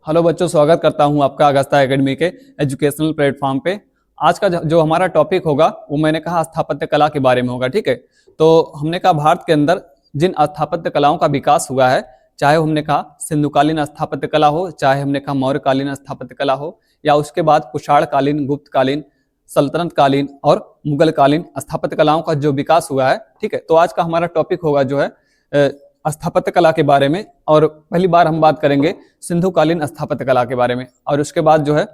Hello बच्चों, स्वागत करता हूं आपका अगस्ता एकेडमी के एजुकेशनल प्लेटफॉर्म पे। आज का जो हमारा टॉपिक होगा वो मैंने कहा स्थापत्य कला के बारे में होगा। ठीक है, तो हमने कहा भारत के अंदर जिन स्थापत्य कलाओं का विकास हुआ है, चाहे हमने कहा सिंधुकालीन स्थापत्य कला हो, चाहे हमने कहा मौर्यकालीन स्थापत्य कला हो, या उसके बाद कुषाणकालीन, गुप्तकालीन, सल्तनत कालीन और मुगल कालीन स्थापत्य कलाओं का जो विकास हुआ है। ठीक है, तो आज का हमारा टॉपिक होगा जो है स्थापत्य कला के बारे में। और पहली बार हम बात करेंगे सिंधुकालीन स्थापत्य कला के बारे में, और उसके बाद जो है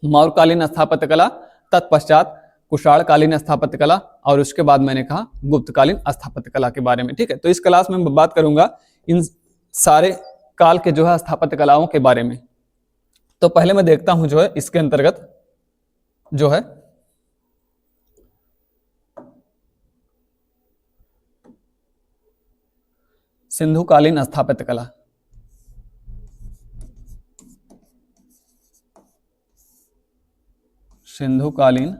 मौर्यकालीन स्थापत्य कला, तत्पश्चात कुषाणकालीन स्थापत्य कला, और उसके बाद मैंने कहा गुप्तकालीन स्थापत्य कला के बारे में। ठीक है, तो इस क्लास में मैं बात करूंगा इन सारे काल के जो है स्थापत्य कलाओं के बारे में। तो पहले मैं देखता हूं जो है इसके अंतर्गत जो है सिंधुकालीन स्थापत्य कला। सिंधुकालीन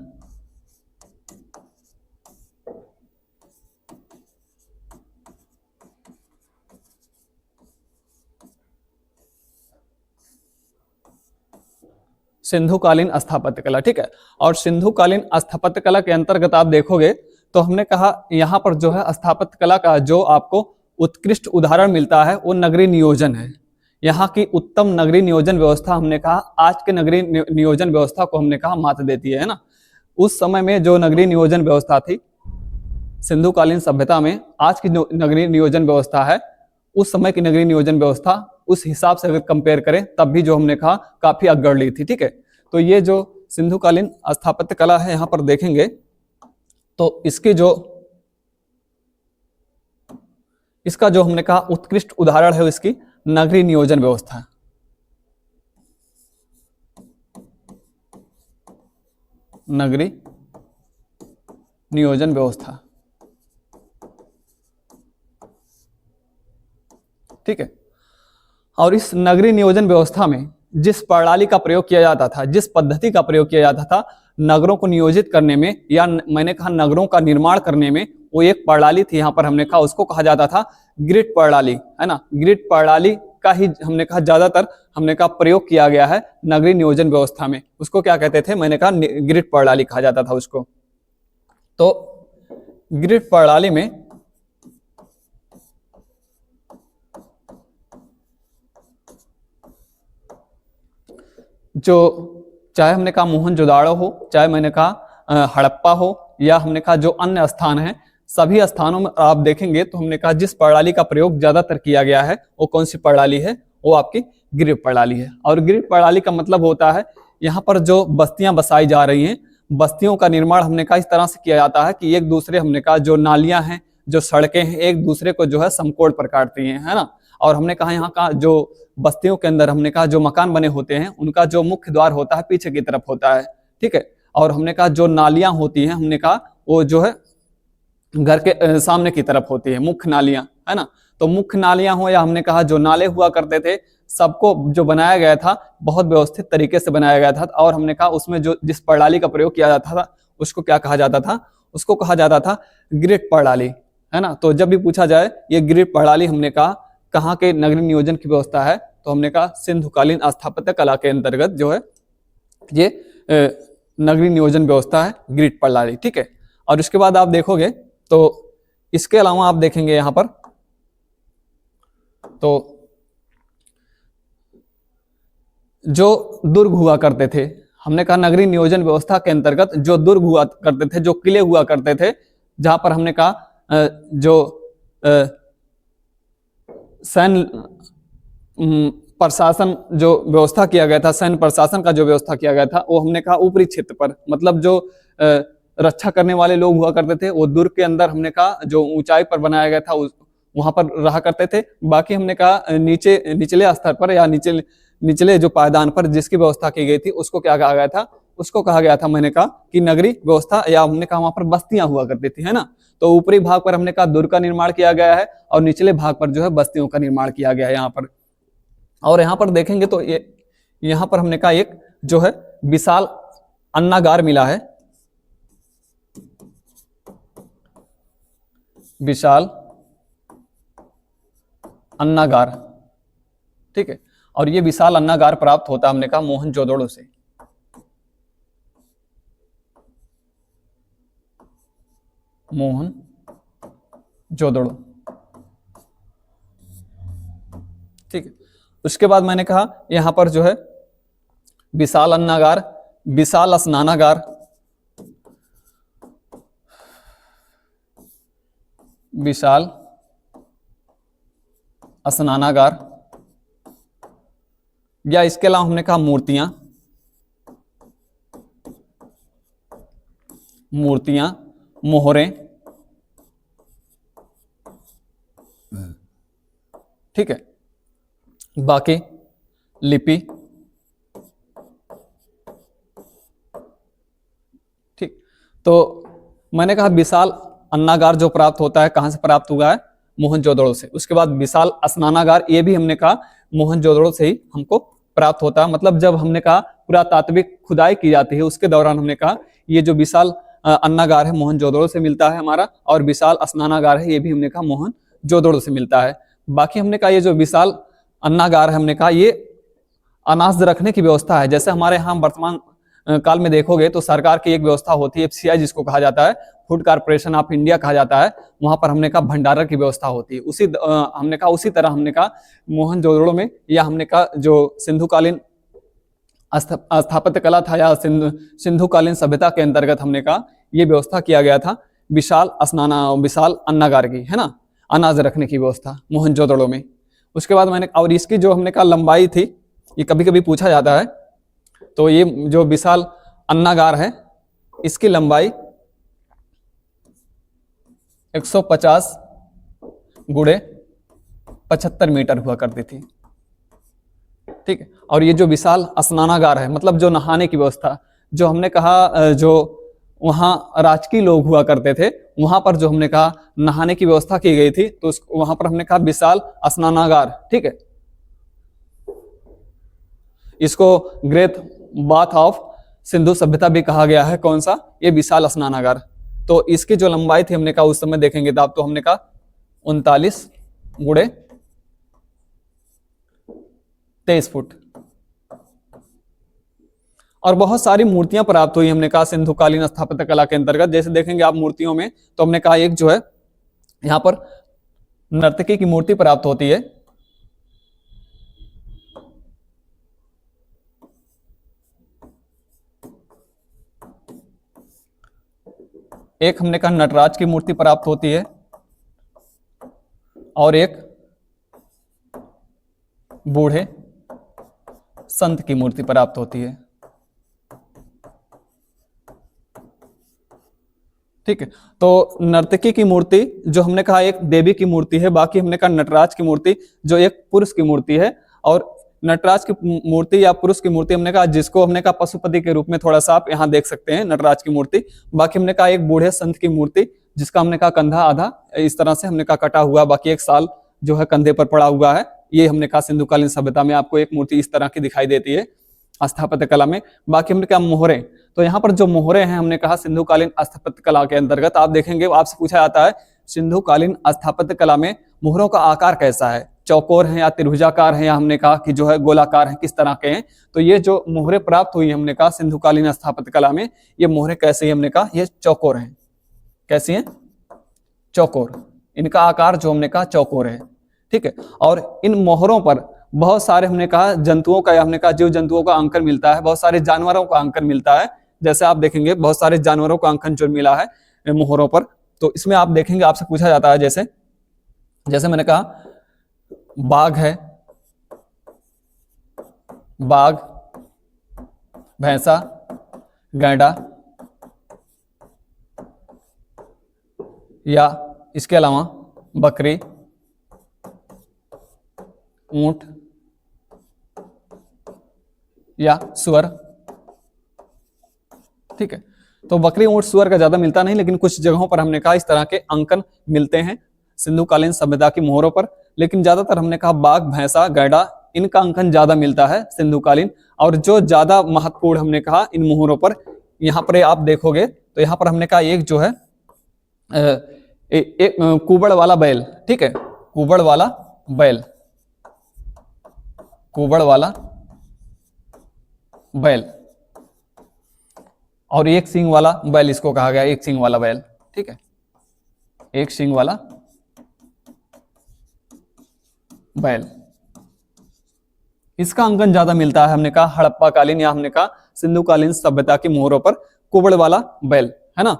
सिंधुकालीन स्थापत्य कला। ठीक है, और सिंधुकालीन स्थापत्य कला के अंतर्गत आप देखोगे तो हमने कहा यहाँ पर जो है स्थापत्य कला का जो आपको उत्कृष्ट उदाहरण मिलता है वो नगरीय नियोजन है। यहाँ की उत्तम नगरीय नियोजन व्यवस्था हमने कहा आज के नगरीय नियोजन व्यवस्था को हमने कहा मात देती है ना। उस समय में जो नगरीय नियोजन व्यवस्था थी सिंधुकालीन सभ्यता में, आज की नगरीय नियोजन व्यवस्था है, उस समय की नगरीय नियोजन व्यवस्था उस हिसाब से अगर कंपेयर करें तब भी जो हमने कहा काफी अग्रणी थी। ठीक है, तो ये जो सिंधुकालीन स्थापत्य कला है यहाँ पर देखेंगे तो इसका जो हमने कहा उत्कृष्ट उदाहरण है इसकी नगरीय नियोजन व्यवस्था। नगरीय नियोजन व्यवस्था। ठीक है, और इस नगरीय नियोजन व्यवस्था में जिस प्रणाली का प्रयोग किया जाता था, जिस पद्धति का प्रयोग किया जाता था नगरों को नियोजित करने में, या मैंने कहा नगरों का निर्माण करने में, वो एक प्रणाली थी। यहाँ पर हमने कहा उसको कहा जाता था ग्रिड प्रणाली, है ना। ग्रिड प्रणाली का ही हमने कहा ज्यादातर हमने कहा प्रयोग किया गया है नगरीय नियोजन व्यवस्था में। उसको क्या कहते थे, मैंने कहा ग्रिड प्रणाली कहा जाता था उसको। तो ग्रिड प्रणाली में जो चाहे हमने कहा मोहनजोदाड़ो हो, चाहे मैंने कहा हड़प्पा हो, या हमने कहा जो अन्य स्थान हैं, सभी स्थानों में आप देखेंगे तो हमने कहा जिस प्रणाली का प्रयोग ज्यादातर किया गया है वो कौन सी प्रणाली है, वो आपकी ग्रिड प्रणाली है। और ग्रिड प्रणाली का मतलब होता है यहाँ पर जो बस्तियां बसाई जा रही हैं, बस्तियों का निर्माण हमने कहा इस तरह से किया जाता है कि एक दूसरे हमने कहा जो नालियां हैं, जो सड़कें हैं, एक दूसरे को जो है समकोण पर काटती हैं, है ना। और हमने कहा यहाँ का जो बस्तियों के अंदर हमने कहा जो मकान बने होते हैं उनका जो मुख्य द्वार होता है पीछे की तरफ होता है। ठीक है, और हमने कहा जो नालियां होती हैं हमने कहा वो जो है घर के सामने की तरफ होती है, मुख्य नालियां, है ना। तो मुख्य नालियां हो या हमने कहा जो नाले हुआ करते थे, सबको जो बनाया गया था बहुत व्यवस्थित तरीके से बनाया गया था। और हमने कहा उसमें जो जिस प्रणाली का प्रयोग किया जाता था उसको क्या कहा जाता था, उसको कहा जाता था ग्रिड प्रणाली, है ना। तो जब भी पूछा जाए ये ग्रिड प्रणाली हमने कहा कहाँ के नगरीय नियोजन की व्यवस्था है, तो हमने कहा सिंधुकालीन स्थापत्य कला के अंतर्गत जो है ये नगरीय नियोजन व्यवस्था है ग्रिड प्रणाली। ठीक है, और उसके बाद आप देखोगे तो इसके अलावा आप देखेंगे यहाँ पर तो जो दुर्ग हुआ करते थे, हमने कहा नगरीय नियोजन व्यवस्था के अंतर्गत जो दुर्ग हुआ करते थे, जो किले हुआ करते थे, जहां पर हमने कहा जो सैन्य प्रशासन जो व्यवस्था किया गया था, सैन्य प्रशासन का जो व्यवस्था किया गया था, वो हमने कहा ऊपरी क्षेत्र पर, मतलब जो रक्षा करने वाले लोग हुआ करते थे वो दुर्ग के अंदर हमने कहा जो ऊंचाई पर बनाया गया था वहां पर रहा करते थे। बाकी हमने कहा निचले स्तर पर या निचले जो पायदान पर जिसकी व्यवस्था की गई थी उसको क्या कहा गया था, उसको कहा गया था मैंने कहा कि नगरीय व्यवस्था, या हमने कहा वहां पर बस्तियां हुआ करती थी, है ना। तो ऊपरी भाग पर हमने कहा दुर्ग का निर्माण किया गया है और निचले भाग पर जो है बस्तियों का निर्माण किया गया है यहाँ पर। और यहाँ पर देखेंगे तो ये यहाँ पर हमने कहा एक जो है विशाल अन्नागार मिला है, विशाल अन्नागार। ठीक है, और ये विशाल अन्नागार प्राप्त होता है हमने कहा मोहनजोदड़ो से। मोहनजोदड़ो, ठीक है। उसके बाद मैंने कहा यहां पर जो है विशाल अन्नागार, विशाल स्नानागार, विशाल स्नानागार, या इसके अलावा हमने कहा मूर्तियां, मूर्तियां, मोहरें, ठीक है। बाकी लिपि, ठीक। तो मैंने कहा विशाल अन्नागार जो प्राप्त होता है कहां से प्राप्त हुआ है, मोहनजोदड़ो से। उसके बाद विशाल स्नानागार, ये भी हमने कहा मोहनजोदड़ो से ही हमको प्राप्त होता है। मतलब जब हमने कहा पुरातात्विक खुदाई की जाती है उसके दौरान हमने कहा ये जो विशाल अन्नागार है मोहनजोदड़ो से मिलता है हमारा, और विशाल स्नानागार है ये भी हमने कहा मोहनजोदड़ो से मिलता है। बाकी हमने कहा ये जो विशाल अन्नागार है हमने कहा ये अनाज रखने की व्यवस्था है। जैसे हमारे यहाँ वर्तमान काल में देखोगे तो सरकार की एक व्यवस्था होती है एफसीआई जिसको कहा जाता है, फूड कॉर्पोरेशन ऑफ इंडिया कहा जाता है, वहां पर हमने कहा भंडारण की व्यवस्था होती है। हमने कहा उसी तरह हमने कहा मोहनजोदड़ो में, या हमने कहा जो सिंधुकालीन स्थापत्य कला था या सिंधुकालीन सभ्यता के अंतर्गत हमने कहा ये व्यवस्था किया गया था विशाल अन्नागार की, है ना, अनाज रखने की व्यवस्था मोहनजोदड़ो में। उसके बाद मैंने, और इसकी जो हमने कहा लंबाई थी, ये कभी कभी पूछा जाता है, तो ये जो विशाल अन्नागार है इसकी लंबाई 150 गुणे 75 मीटर हुआ करती थी, ठीक है। और ये जो विशाल स्नानागार है, मतलब जो नहाने की व्यवस्था, जो हमने कहा जो वहां राजकीय लोग हुआ करते थे वहां पर जो हमने कहा नहाने की व्यवस्था की गई थी, तो वहां पर हमने कहा विशाल स्नानागार, ठीक है। इसको ग्रेट बाथ ऑफ सिंधु सभ्यता भी कहा गया है, कौन सा, ये विशाल स्नानागार। तो इसकी जो लंबाई थी हमने कहा उस समय देखेंगे तो आप, तो हमने कहा 39 गुणे 23 फुट। और बहुत सारी मूर्तियां प्राप्त हुई हमने कहा सिंधुकालीन स्थापत्य कला के अंतर्गत। जैसे देखेंगे आप मूर्तियों में, तो हमने कहा एक जो है यहां पर नर्तकी की मूर्ति प्राप्त होती है, एक हमने कहा नटराज की मूर्ति प्राप्त होती है, और एक बूढ़े संत की मूर्ति प्राप्त होती है, ठीक है। तो नर्तकी की मूर्ति जो हमने कहा एक देवी की मूर्ति है, बाकी हमने कहा नटराज की मूर्ति जो एक पुरुष की मूर्ति है। और नटराज की मूर्ति या पुरुष की मूर्ति हमने कहा जिसको हमने कहा पशुपति के रूप में थोड़ा सा आप यहाँ देख सकते हैं नटराज की मूर्ति। बाकी हमने कहा एक बूढ़े संत की मूर्ति जिसका हमने कहा कंधा आधा इस तरह से हमने कहा कटा हुआ, बाकी एक साल जो है कंधे पर पड़ा हुआ है। ये हमने कहा सिंधुकालीन सभ्यता में आपको एक मूर्ति इस तरह की दिखाई देती है स्थापत्य कला में। बाकी हमने कहा मोहरे, तो यहाँ पर जो मोहरे हैं हमने कहा सिंधुकालीन स्थापत्य कला के अंतर्गत आप देखेंगे आपसे पूछा जाता है सिंधुकालीन स्थापत्य कला में मोहरों का आकार कैसा है, चौकोर है या त्रिभुजाकार है, या हमने कहा कि जो है गोलाकार है, किस तरह के हैं। तो ये जो मोहरे प्राप्त हुई हमने कहा सिंधुकालीन स्थापत्य कला में, ये मोहरे कैसे हैं, हमने कहा ये चौकोर हैं। कैसी हैं, चौकोर, इनका आकार जो हमने कहा चौकोर है, ठीक है। और इन मोहरों पर बहुत सारे हमने कहा जंतुओं का या हमने कहा जीव जंतुओं का अंकन मिलता है, बहुत सारे जानवरों का अंकन मिलता है। जैसे आप देखेंगे बहुत सारे जानवरों का अंकन जो मिला है मोहरों पर, तो इसमें आप देखेंगे आपसे पूछा जाता है जैसे जैसे मैंने कहा बाघ है, बाघ, भैंसा, गैंडा, या इसके अलावा बकरी, ऊंट या सुअर, ठीक है। तो बकरी ऊंट सुअर का ज्यादा मिलता नहीं, लेकिन कुछ जगहों पर हमने कहा इस तरह के अंकन मिलते हैं सिंधुकालीन सभ्यता की मोहरों पर। लेकिन ज्यादातर हमने कहा बाघ, भैंसा, गैंडा, इनका अंकन ज्यादा मिलता है सिंधुकालीन। और जो ज्यादा महत्वपूर्ण हमने कहा इन मोहरों पर, यहाँ पर आप देखोगे तो यहाँ पर हमने कहा एक जो है एक कुबड़ वाला बैल, ठीक है, कुबड़ वाला बैल, कुबड़ वाला बैल, और एक सींग वाला बैल इसको कहा गया, एक सींग वाला बैल, ठीक है, एक सींग वाला बैल। इसका अंकन ज्यादा मिलता है हमने कहा हड़प्पा कालीन या हमने कहा सिंधु कालीन सभ्यता की मोहरों पर कुबड़ वाला बैल, है ना।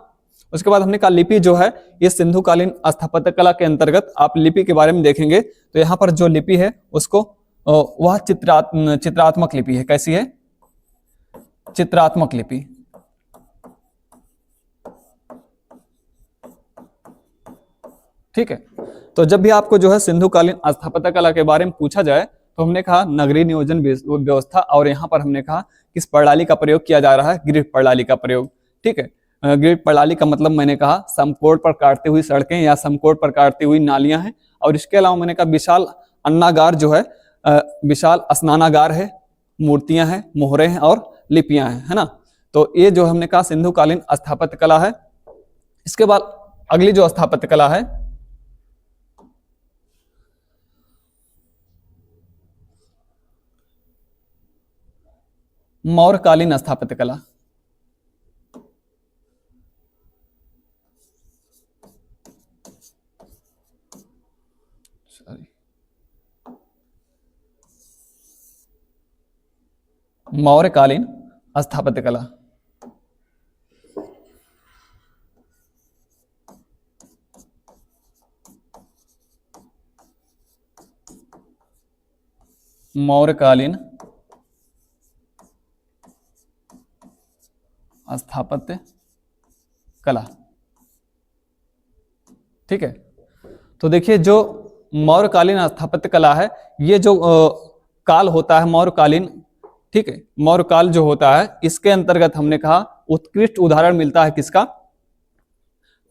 उसके बाद हमने कहा लिपि जो है ये सिंधु कालीन स्थापत्य कला के अंतर्गत आप लिपि के बारे में देखेंगे तो यहाँ पर जो लिपि है उसको वह चित्रात्मक लिपि है। कैसी है? चित्रात्मक लिपि। ठीक है, तो जब भी आपको जो है सिंधु कालीन स्थापत्य कला के बारे में पूछा जाए तो हमने कहा नगरीय नियोजन व्यवस्था, और यहाँ पर हमने कहा किस प्रणाली का प्रयोग किया जा रहा है? ग्रिड प्रणाली का प्रयोग। ठीक है, ग्रिड प्रणाली का मतलब मैंने कहा समकोण पर काटती हुई सड़कें या समकोण पर काटती हुई नालियां हैं, और इसके अलावा मैंने कहा विशाल अन्नागार जो है, विशाल स्नानागार है, मूर्तियां हैं, मोहरे हैं और लिपियां हैं, है ना। तो ये जो हमने कहा सिंधु कालीन स्थापत्य कला है। इसके बाद अगली जो स्थापत्य कला है मौर्यकालीन स्थापत्य कला। मौर्यकालीन स्थापत्य कला। मौर्यकालीन स्थापत्य कला। ठीक है, तो देखिए जो मौर्यकालीन स्थापत्य कला है ये जो काल होता है मौर्यकालीन, ठीक है, मौर्यकाल जो होता है इसके अंतर्गत हमने कहा उत्कृष्ट उदाहरण मिलता है किसका?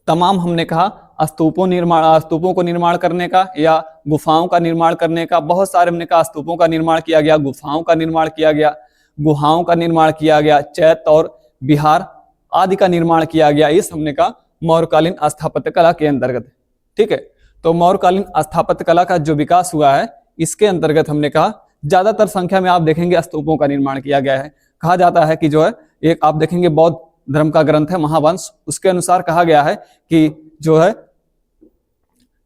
तमाम हमने कहा स्तूपों को निर्माण करने का या गुफाओं का निर्माण करने का। बहुत सारे हमने कहा स्तूपों का निर्माण किया गया, गुफाओं का निर्माण किया गया, गुहाओं का निर्माण किया गया, चैत्य और बिहार आदि का निर्माण किया गया। इस हमने कहा मौर्यकालीन स्थापत्य कला के अंतर्गत। ठीक है, तो मौर्यकालीन स्थापत्य कला का जो विकास हुआ है इसके अंतर्गत हमने कहा ज्यादातर संख्या में आप देखेंगे स्तूपों का निर्माण किया गया है। कहा जाता है कि जो है एक आप देखेंगे बौद्ध धर्म का ग्रंथ है महावंश, उसके अनुसार कहा गया है कि जो है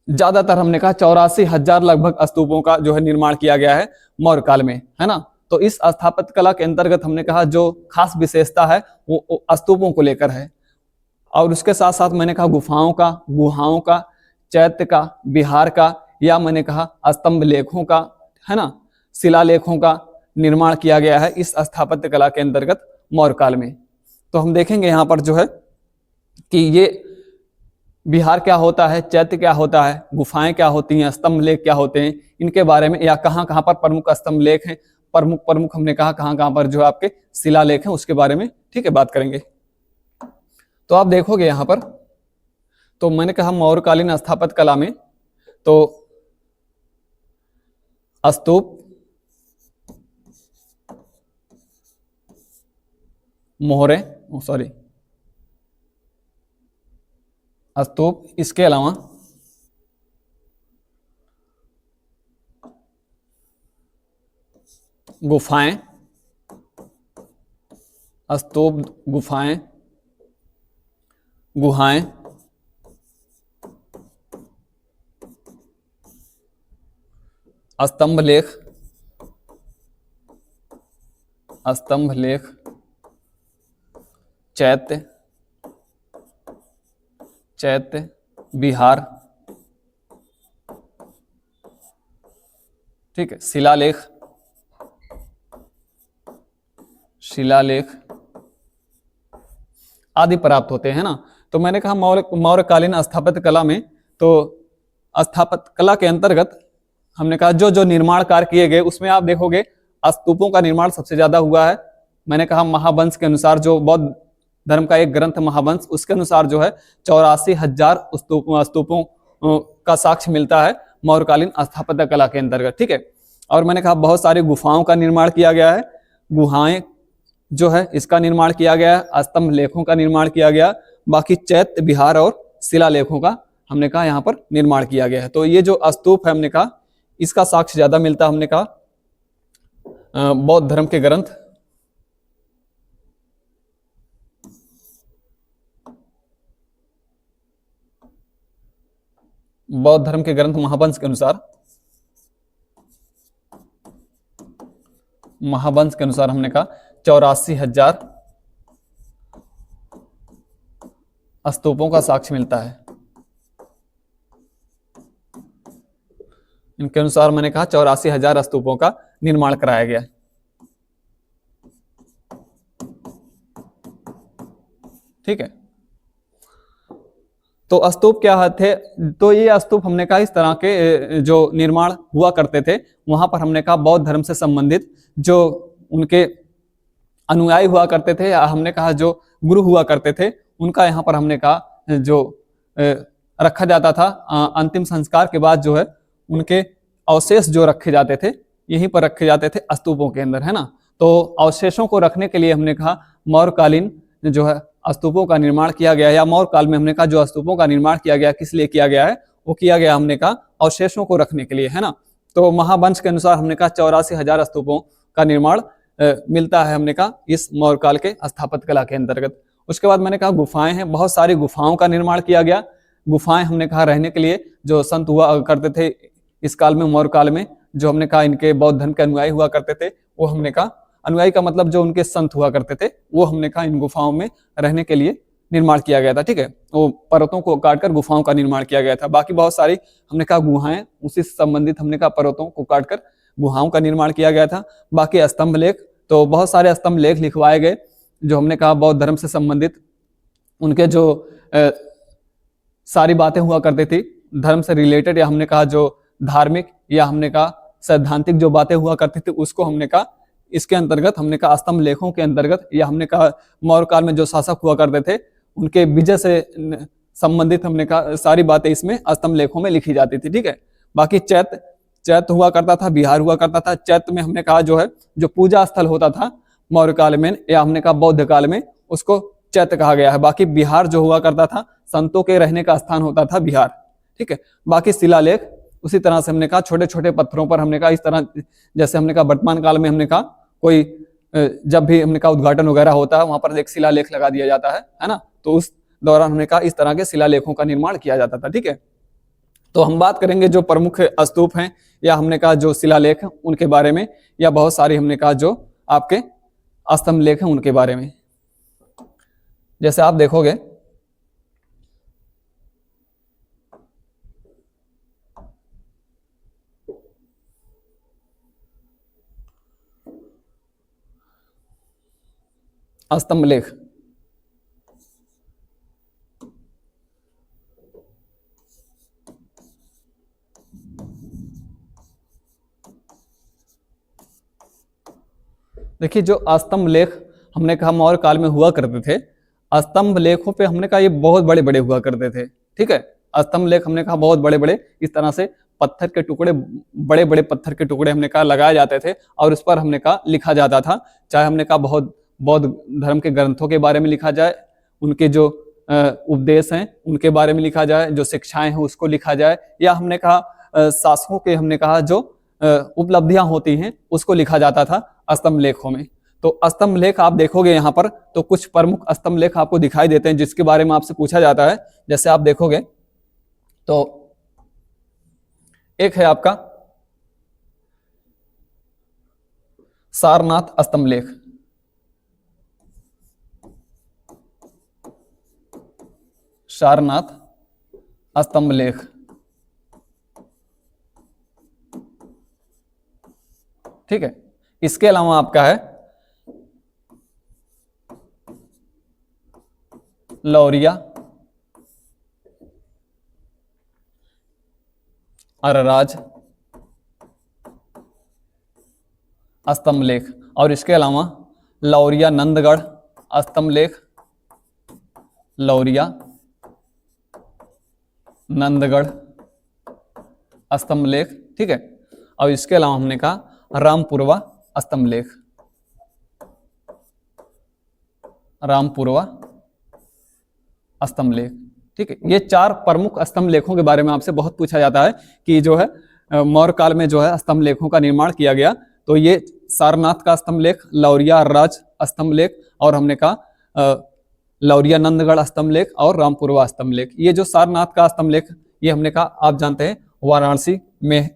ज्यादातर हमने कहा 84,000 लगभग स्तूपों का जो है निर्माण किया गया है मौर्य काल में, है ना। तो इस स्थापत्य कला के अंतर्गत हमने कहा जो खास विशेषता है वो स्तूपों को लेकर है, और उसके साथ साथ मैंने कहा गुफाओं का, गुहाओं का, चैत्य का, बिहार का, या मैंने कहा स्तंभ लेखों का, है ना, शिलालेखों का निर्माण किया गया है इस स्थापत्य कला के अंतर्गत मौर्य काल में। तो हम देखेंगे यहाँ पर जो है कि ये बिहार क्या होता है, चैत्य क्या होता है, गुफाएं क्या होती हैं, स्तंभ लेख क्या होते हैं, इनके बारे में, या कहाँ कहाँ पर प्रमुख स्तंभ लेख हैं, प्रमुख हमने कहा कहाँ कहाँ पर जो आपके शिलालेख हैं उसके बारे में, ठीक है, बात करेंगे। तो आप देखोगे यहाँ पर, तो मैंने कहा मौर्यकालीन स्थापत्य कला में तो स्तूप, मोहरे, सॉरी स्तूप, इसके अलावा गुफाएं, स्तूप, गुफाएं, गुहाएं, स्तंभ लेख, स्तंभ लेख, चैत्य, चैत्य, बिहार, ठीक है, शिलालेख, शिलालेख आदि प्राप्त होते हैं ना। तो मैंने कहा मौर्यकालीन स्थापत्य कला में तो स्थापत्य कला के अंतर्गत हमने कहा जो जो निर्माण कार्य किए गए उसमें आप देखोगे स्तूपों का निर्माण सबसे ज्यादा हुआ है। मैंने कहा महावंश के अनुसार, जो बौद्ध धर्म का एक ग्रंथ महावंश, उसके अनुसार जो है 84,000 स्तूपों का साक्ष्य मिलता है मौर्यकालीन स्थापत्य कला के अंतर्गत। ठीक है, और मैंने कहा बहुत सारी गुफाओं का निर्माण किया गया है, गुहाएं जो है इसका निर्माण किया गया है, स्तंभ लेखों का निर्माण किया गया, बाकी चैत्य, बिहार और शिलालेखों का हमने कहा यहाँ पर निर्माण किया गया है। तो ये जो स्तूप है हमने कहा इसका साक्ष्य ज्यादा मिलता है हमने कहा बौद्ध धर्म के ग्रंथ, बौद्ध धर्म के ग्रंथ महावंश के अनुसार, महावंश के अनुसार हमने कहा 84,000 स्तूपों का साक्ष्य मिलता है। इनके अनुसार मैंने कहा 84,000 स्तूपों का निर्माण कराया गया। ठीक है, तो स्तूप क्या थे? तो ये स्तूप हमने कहा इस तरह के जो निर्माण हुआ करते थे, वहां पर हमने कहा बौद्ध धर्म से संबंधित जो उनके अनुयायी हुआ करते थे, या हमने कहा जो गुरु हुआ करते थे, उनका यहाँ पर हमने कहा जो रखा जाता था अंतिम संस्कार के बाद जो है उनके अवशेष जो रखे जाते थे यहीं पर रखे जाते थे स्तूपों के अंदर, है ना। तो अवशेषों को रखने के लिए हमने कहा मौर्यकालीन जो है स्तूपों का निर्माण किया गया, या मौर्य काल में हमने कहा जो स्तूपों का निर्माण किया गया किस लिए किया गया है, वो किया गया हमने कहा अवशेषों को रखने के लिए, है ना। तो महावंश के अनुसार हमने कहा 84,000 स्तूपों का निर्माण मिलता है हमने कहा इस मौर्य काल के स्थापत्य कला के अंतर्गत। उसके बाद मैंने कहा गुफाएं हैं, बहुत सारी गुफाओं का निर्माण किया गया। गुफाएं हमने कहा रहने के लिए जो संत हुआ करते थे इस काल में, मौर्य काल में, जो हमने कहा इनके बौद्ध धर्म के अनुयायी हुआ करते थे, वो हमने कहा अनुयायी का मतलब जो उनके संत हुआ करते थे, वो हमने कहा इन गुफाओं में रहने के लिए निर्माण किया गया था। ठीक है, वो पर्वतों को काटकर गुफाओं का निर्माण किया गया था। बाकी बहुत सारी हमने कहा गुहाएं उसी से संबंधित हमने कहा पर्वतों को काटकर गुहाओं का निर्माण किया गया था। बाकी स्तंभ लेख, तो बहुत सारे स्तंभ लेख लिखवाए गए जो हमने कहा बौद्ध धर्म से संबंधित उनके जो सारी बातें हुआ करती थी धर्म से रिलेटेड, या हमने कहा जो धार्मिक या हमने कहा सैद्धांतिक जो बातें हुआ करती थी उसको हमने कहा इसके अंतर्गत हमने कहा स्तंभ लेखों के अंतर्गत, या हमने कहा मौर्य काल में जो शासक हुआ करते थे उनके विजय से संबंधित हमने कहा सारी बातें इसमें स्तंभ लेखों में लिखी जाती थी। ठीक है, बाकी चैत्य हुआ करता था, बिहार हुआ करता था। चैत्य में हमने कहा जो है जो पूजा स्थल होता था मौर्य काल में या हमने कहा बौद्ध काल में, उसको चैत्य कहा गया है। बाकी बिहार जो हुआ करता था संतों के रहने का स्थान होता था बिहार। ठीक है, बाकी शिलालेख उसी तरह से हमने कहा छोटे छोटे पत्थरों पर हमने कहा इस तरह, जैसे हमने कहा वर्तमान काल में हमने कहा कोई जब भी हमने कहा उद्घाटन वगैरह होता है वहां पर एक शिलालेख लगा दिया जाता है ना, तो उस दौरान हमने कहा इस तरह के शिलालेखों का निर्माण किया जाता था। ठीक है, तो हम बात करेंगे जो प्रमुख स्तूप हैं या हमने कहा जो शिलालेख हैं उनके बारे में, या बहुत सारी हमने कहा जो आपके स्तंभ लेख हैं उनके बारे में। जैसे आप देखोगे स्तंभ लेख, देखिए जो स्तंभ लेख हमने कहा मौर्य काल में हुआ करते थे, स्तंभ लेखों पे हमने कहा ये बहुत बड़े बड़े हुआ करते थे। ठीक है, स्तंभ लेख हमने कहा बहुत बड़े बड़े इस तरह से पत्थर के टुकड़े, बड़े बड़े पत्थर के टुकड़े हमने कहा लगाए जाते थे और उस पर हमने कहा लिखा जाता था, चाहे हमने कहा बहुत बौद्ध धर्म के ग्रंथों के बारे में लिखा जाए, उनके जो उपदेश हैं उनके बारे में लिखा जाए, जो शिक्षाएं हैं उसको लिखा जाए, या हमने कहा शासकों के हमने कहा जो उपलब्धियां होती हैं उसको लिखा जाता था स्तंभ लेखों में। तो स्तंभ लेख आप देखोगे यहाँ पर तो कुछ प्रमुख स्तंभ लेख आपको दिखाई देते हैं जिसके बारे में आपसे पूछा जाता है। जैसे आप देखोगे तो एक है आपका सारनाथ स्तंभ लेख, सारनाथ स्तंभ लेख। ठीक है, इसके अलावा आपका है लौरिया, अरराज स्तंभ लेख, और इसके अलावा लौरिया नंदगढ़ स्तंभ लेख, लौरिया नंदगढ़ स्तंभ लेख। ठीक है, और इसके अलावा हमने कहा रामपुरवा स्तंभ लेख, रामपुरवा स्तंभ लेख। ठीक है, ये चार प्रमुख स्तंभ लेखों के बारे में आपसे बहुत पूछा जाता है कि जो है मौर्य काल में जो है स्तंभ लेखों का निर्माण किया गया, तो ये सारनाथ का स्तंभ लेख, लौरिया राज स्तंभ लेख, और हमने कहा लौरिया नंदगढ़ स्तंभ लेख और रामपुरवा स्तंभ लेख। ये जो सारनाथ का स्तंभ लेख, ये हमने कहा आप जानते हैं वाराणसी में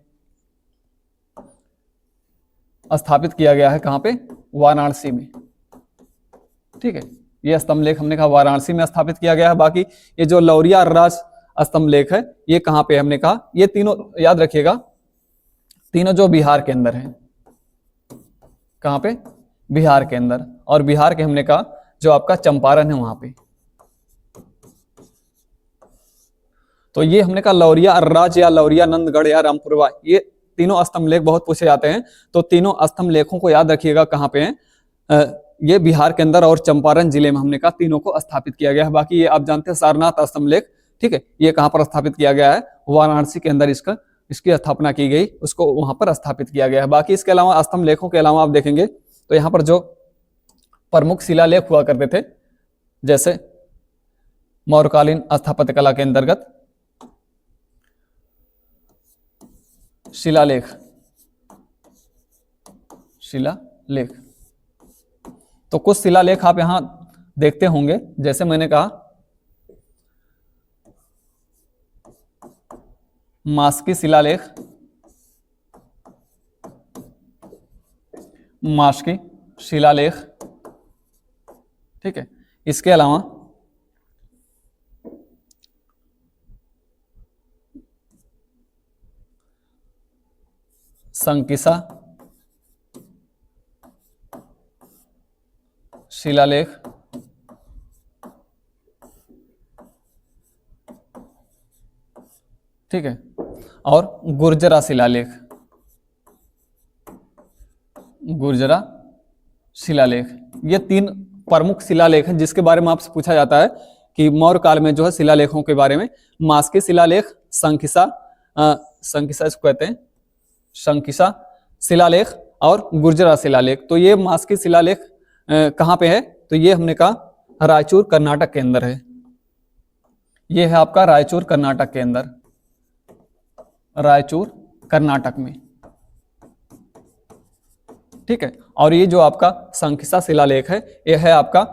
स्थापित किया गया है। कहां पे? वाराणसी में। ठीक है, ये स्तंभ लेख हमने कहा वाराणसी में स्थापित किया गया है। बाकी ये जो लौरिया राज स्तंभ लेख है, ये कहां पे? हमने कहा ये तीनों याद रखिएगा, तीनों जो बिहार के अंदर है। कहां पे? बिहार के अंदर। और बिहार के हमने कहा जो आपका चंपारण है वहां पे। तो ये हमने कहा लौरिया राज या लौरिया नंदगढ़ या रामपुरवा, ये तीनों स्तंभ लेख बहुत पूछे जाते हैं। तो तीनों स्तंभ लेखों को याद रखिएगा कहां पे हैं, ये बिहार के अंदर और चंपारण जिले में हमने कहा तीनों को स्थापित किया गया है। बाकी ये आप जानते हैं सारनाथ स्तंभ लेख, ठीक है, ये कहां पर स्थापित किया गया है? वाराणसी के अंदर इसकी स्थापना की गई, उसको वहां पर स्थापित किया गया है। बाकी इसके अलावा स्तंभ लेखों के अलावा आप देखेंगे तो यहाँ पर जो प्रमुख शिलालेख हुआ करते थे, जैसे मौर्यकालीन स्थापत्य कला के अंतर्गत शिलालेख, तो कुछ शिलालेख आप यहां देखते होंगे, जैसे मैंने कहा मास्की शिलालेख, मास्की शिलालेख, ठीक है। इसके अलावा संकिसा शिलालेख, ठीक है, और गुर्जरा शिलालेख, गुर्जरा शिलालेख। ये तीन प्रमुख शिलालेख हैं जिसके बारे में आपसे पूछा जाता है कि मौर्य काल में जो है शिलालेखों के बारे में। मास्की शिलालेख, संकिसा इसको कहते हैं, संकिसा शिलालेख और गुर्जरा शिलालेख। तो ये मास्की शिलालेख कहाँ पे है? तो ये हमने कहा रायचूर कर्नाटक के अंदर है। ये है आपका रायचूर कर्नाटक के अंदर, रायचूर कर्नाटक में, ठीक है। और ये जो आपका संकिसा शिलालेख है, ये है आपका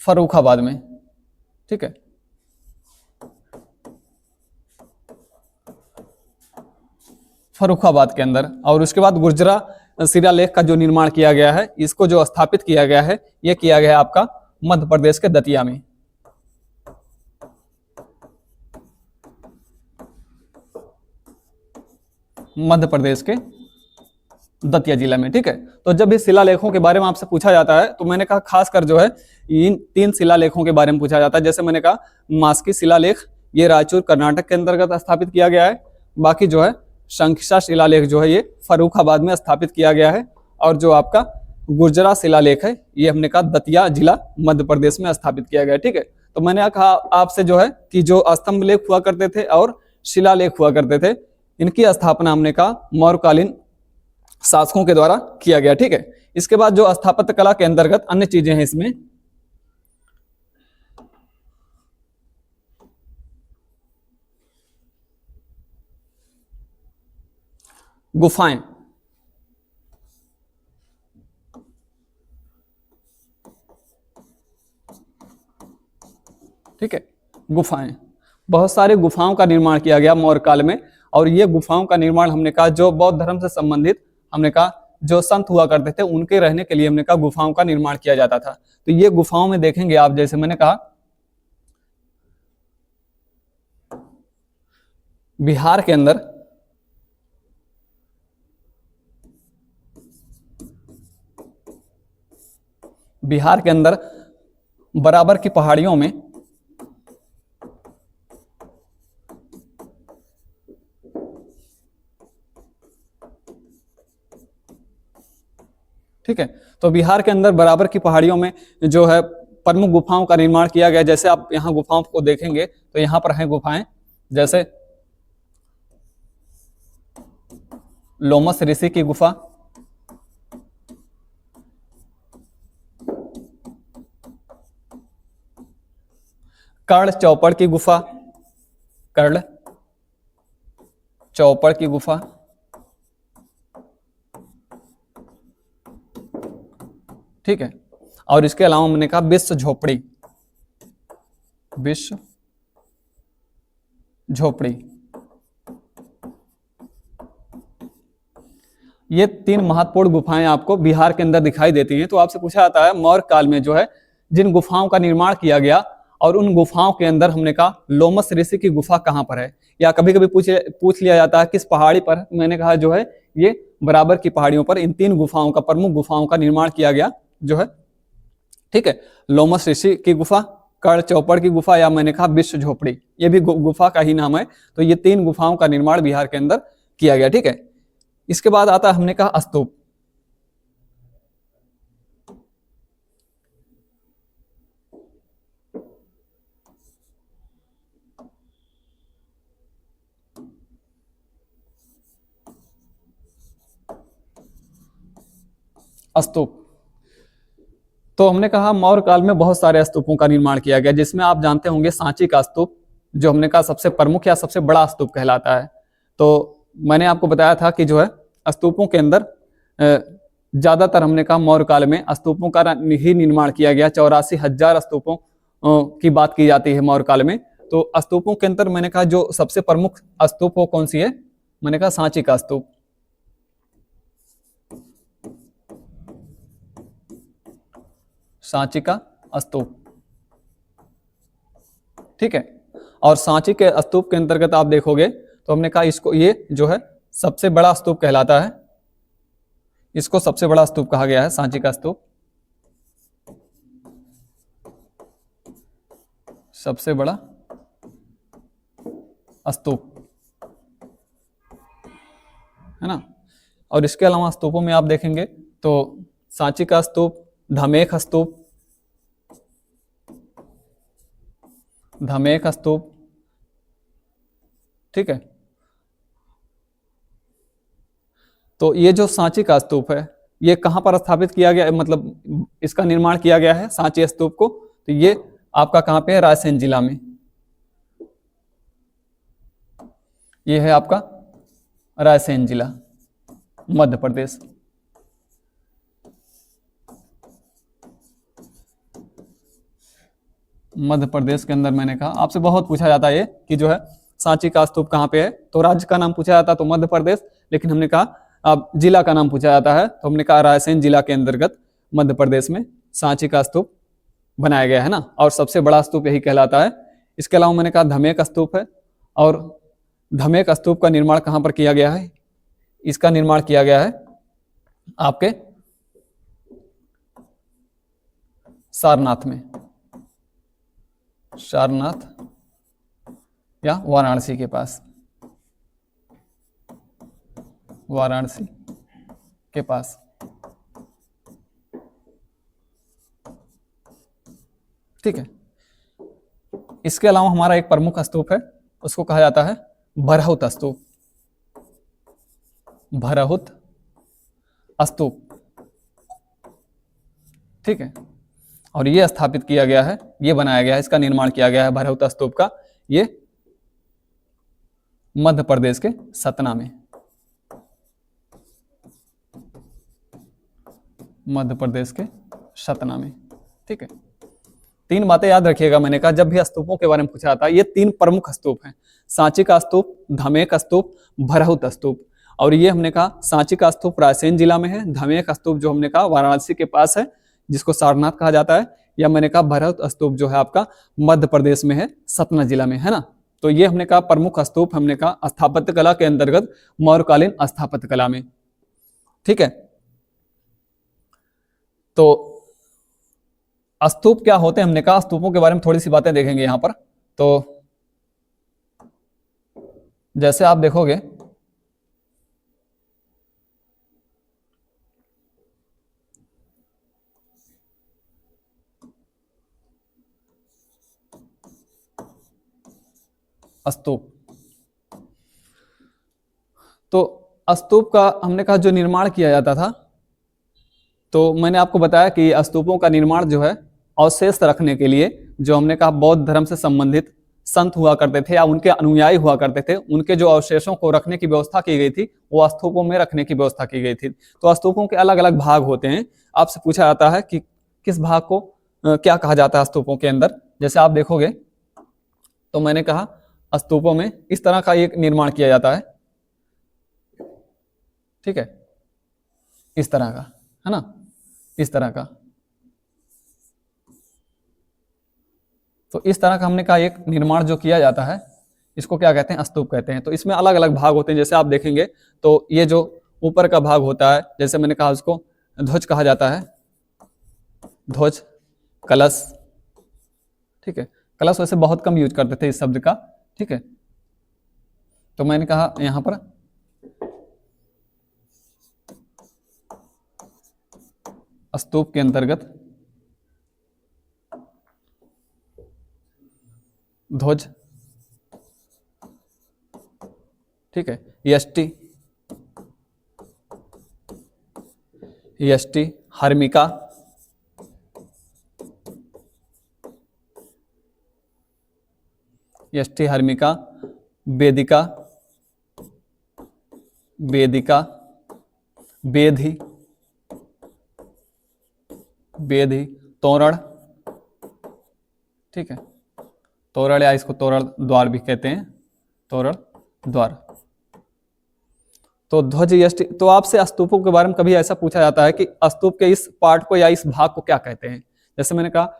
फर्रुखाबाद में, ठीक है। फर्रुखाबाद के अंदर। और उसके बाद गुर्जरा शिलालेख का जो निर्माण किया गया है, इसको जो स्थापित किया गया है, यह किया गया है आपका मध्य प्रदेश के दतिया में। मध्य प्रदेश के दतिया जिला में, ठीक है। तो जब इस शिलालेखों के बारे में आपसे पूछा जाता है, तो मैंने कहा खासकर जो है इन तीन शिलालेखों के बारे में पूछा जाता है। जैसे मैंने कहा मास्की शिलालेख, ये रायचूर कर्नाटक के अंतर्गत स्थापित किया गया है। बाकी जो है संकिसा शिलालेख जो है ये फर्रुखाबाद में स्थापित किया गया है। और जो आपका गुर्जरा शिलालेख है, ये हमने कहा दतिया जिला मध्य प्रदेश में स्थापित किया गया है, ठीक है। तो मैंने कहा आपसे जो है कि जो स्तंभ लेख हुआ करते थे और शिलालेख हुआ करते थे, इनकी स्थापना हमने कहा मौर्यकालीन शासकों के द्वारा किया गया, ठीक है। इसके बाद जो स्थापत्य कला के अंतर्गत अन्य चीजें हैं इसमें, गुफाएं, ठीक है। गुफाएं, बहुत सारे गुफाओं का निर्माण किया गया मौर्य काल में। और ये गुफाओं का निर्माण हमने कहा जो बौद्ध धर्म से संबंधित, हमने कहा जो संत हुआ करते थे उनके रहने के लिए हमने कहा गुफाओं का निर्माण किया जाता था। तो ये गुफाओं में देखेंगे आप, जैसे मैंने कहा बिहार के अंदर बराबर की पहाड़ियों में ठीक है। तो बिहार के अंदर बराबर की पहाड़ियों में जो है प्रमुख गुफाओं का निर्माण किया गया। जैसे आप यहाँ गुफाओं को देखेंगे तो यहाँ पर हैं गुफाएं, जैसे लोमस ऋषि की गुफा, कर्ण चौपड़ की गुफा, कर्ण चौपड़ की गुफा, ठीक है। और इसके अलावा हमने कहा विश्व झोपड़ी, विश्व झोपड़ी, ये 3 महत्वपूर्ण गुफाएं आपको बिहार के अंदर दिखाई देती हैं। तो आपसे पूछा जाता है मौर्य काल में जो है जिन गुफाओं का निर्माण किया गया और उन गुफाओं के अंदर हमने कहा लोमस ऋषि की गुफा कहाँ पर है, या कभी कभी पूछ लिया जाता है किस पहाड़ी पर। मैंने कहा जो है ये बराबर की पहाड़ियों पर इन 3 गुफाओं का, प्रमुख गुफाओं का निर्माण किया गया जो है, ठीक है। लोमस ऋषि की गुफा, कर्ण चौपड़ की गुफा, या मैंने कहा विश्व झोपड़ी, ये भी गुफा का ही नाम है। तो ये 3 गुफाओं का निर्माण बिहार के अंदर किया गया, ठीक है। इसके बाद आता है हमने कहा स्तूप। स्तूप, तो हमने कहा मौर्य काल में बहुत सारे स्तूपों का निर्माण किया गया, जिसमें आप जानते होंगे सांची का स्तूप जो हमने कहा सबसे प्रमुख या सबसे बड़ा स्तूप कहलाता है। तो मैंने आपको बताया था कि जो है स्तूपों के अंदर ज्यादातर हमने कहा मौर्य काल में स्तूपों का ही निर्माण किया गया। 84,000 स्तूपों की बात की जाती है मौर्य काल में। तो स्तूपों के अंदर मैंने कहा जो सबसे प्रमुख स्तूप वो कौन सी है, मैंने कहा सांची का स्तूप, सांची का स्तूप, ठीक है। और सांची के स्तूप के अंतर्गत आप देखोगे तो हमने कहा इसको, ये जो है सबसे बड़ा स्तूप कहलाता है, इसको सबसे बड़ा स्तूप कहा गया है, सांची का स्तूप सबसे बड़ा स्तूप है ना। और इसके अलावा स्तूपों में आप देखेंगे तो सांची का स्तूप, धमेख स्तूप, धमेख स्तूप, ठीक है। तो ये जो सांची का स्तूप है ये कहां पर स्थापित किया गया है, मतलब इसका निर्माण किया गया है सांची स्तूप को, तो ये आपका कहां पे है, रायसेन जिला में। ये है आपका रायसेन जिला, मध्य प्रदेश। मध्य प्रदेश के अंदर मैंने कहा आपसे बहुत पूछा जाता है ये कि जो है सांची का स्तूप कहाँ पे है, तो राज्य का नाम पूछा जाता है तो मध्य प्रदेश, लेकिन हमने कहा अब जिला का नाम पूछा जाता है तो हमने कहा रायसेन जिला के अंतर्गत मध्य प्रदेश में सांची का स्तूप बनाया गया है ना, और सबसे बड़ा स्तूप यही कहलाता है। इसके अलावा मैंने कहा धमेख स्तूप है, और धमेख स्तूप का निर्माण कहाँ पर किया गया है, इसका निर्माण किया गया है आपके सारनाथ में, सारनाथ या वाराणसी के पास, वाराणसी के पास, ठीक है। इसके अलावा हमारा एक प्रमुख स्तूप है, उसको कहा जाता है भरहुत स्तूप, भरहुत स्तूप, ठीक है। और ये स्थापित किया गया है, ये बनाया गया है, इसका निर्माण किया गया है भरहुत स्तूप का, ये मध्य प्रदेश के सतना में, मध्य प्रदेश के सतना में, ठीक है। 3 बातें याद रखिएगा, मैंने कहा जब भी स्तूपों के बारे में पूछा जाता है ये 3 प्रमुख स्तूप हैं, सांची का स्तूप, धमेख स्तूप, भरहुत स्तूप। और ये हमने कहा सांची का स्तूप रायसेन जिला में है, धमेख स्तूप जो हमने कहा वाराणसी के पास है जिसको सारनाथ कहा जाता है, या मैंने कहा भरहुत स्तूप जो है आपका मध्य प्रदेश में है, सतना जिला में, है ना। तो ये हमने कहा प्रमुख स्तूप, हमने कहा स्थापत्य कला के अंतर्गत मौर्यकालीन स्थापत्य कला में, ठीक है। तो स्तूप क्या होते हैं, हमने कहा स्तूपों के बारे में थोड़ी सी बातें देखेंगे यहां पर। तो जैसे आप देखोगे स्तूप, तो स्तूप का हमने कहा जो निर्माण किया जाता था, तो मैंने आपको बताया कि स्तूपों का निर्माण जो है अवशेष रखने के लिए, जो हमने कहा बौद्ध धर्म से संबंधित संत हुआ करते थे या उनके अनुयायी हुआ करते थे, उनके जो अवशेषों को रखने की व्यवस्था की गई थी वो स्तूपों में रखने की व्यवस्था की गई थी। तो स्तूपों के अलग अलग भाग होते हैं। आपसे पूछा जाता है कि किस भाग को क्या कहा जाता है स्तूपों के अंदर। जैसे आप देखोगे तो मैंने कहा स्तूपों में इस तरह का एक निर्माण किया जाता है, ठीक है, इस तरह का, है ना, इस तरह का। तो इस तरह का हमने कहा एक निर्माण जो किया जाता है इसको क्या कहते हैं, स्तूप कहते हैं। तो इसमें अलग अलग भाग होते हैं। जैसे आप देखेंगे तो ये जो ऊपर का भाग होता है, जैसे मैंने कहा उसको ध्वज कहा जाता है, ध्वज, कलश, ठीक है। कलश वैसे बहुत कम यूज करते थे इस शब्द का, ठीक है। तो मैंने कहा यहां पर स्तूप के अंतर्गत ध्वज, ठीक है, यष्टि, यष्टि, हर्मिका, यष्टि, हर्मिका, वेदिका, वेदिका, वेदी, वेदी, तोरण, ठीक है, तोरण या इसको तोरण द्वार भी कहते हैं, तोरण द्वार। तो ध्वज, यष्टि। तो आपसे स्तूपों के बारे में कभी ऐसा पूछा जाता है कि स्तूप के इस पार्ट को या इस भाग को क्या कहते हैं। जैसे मैंने कहा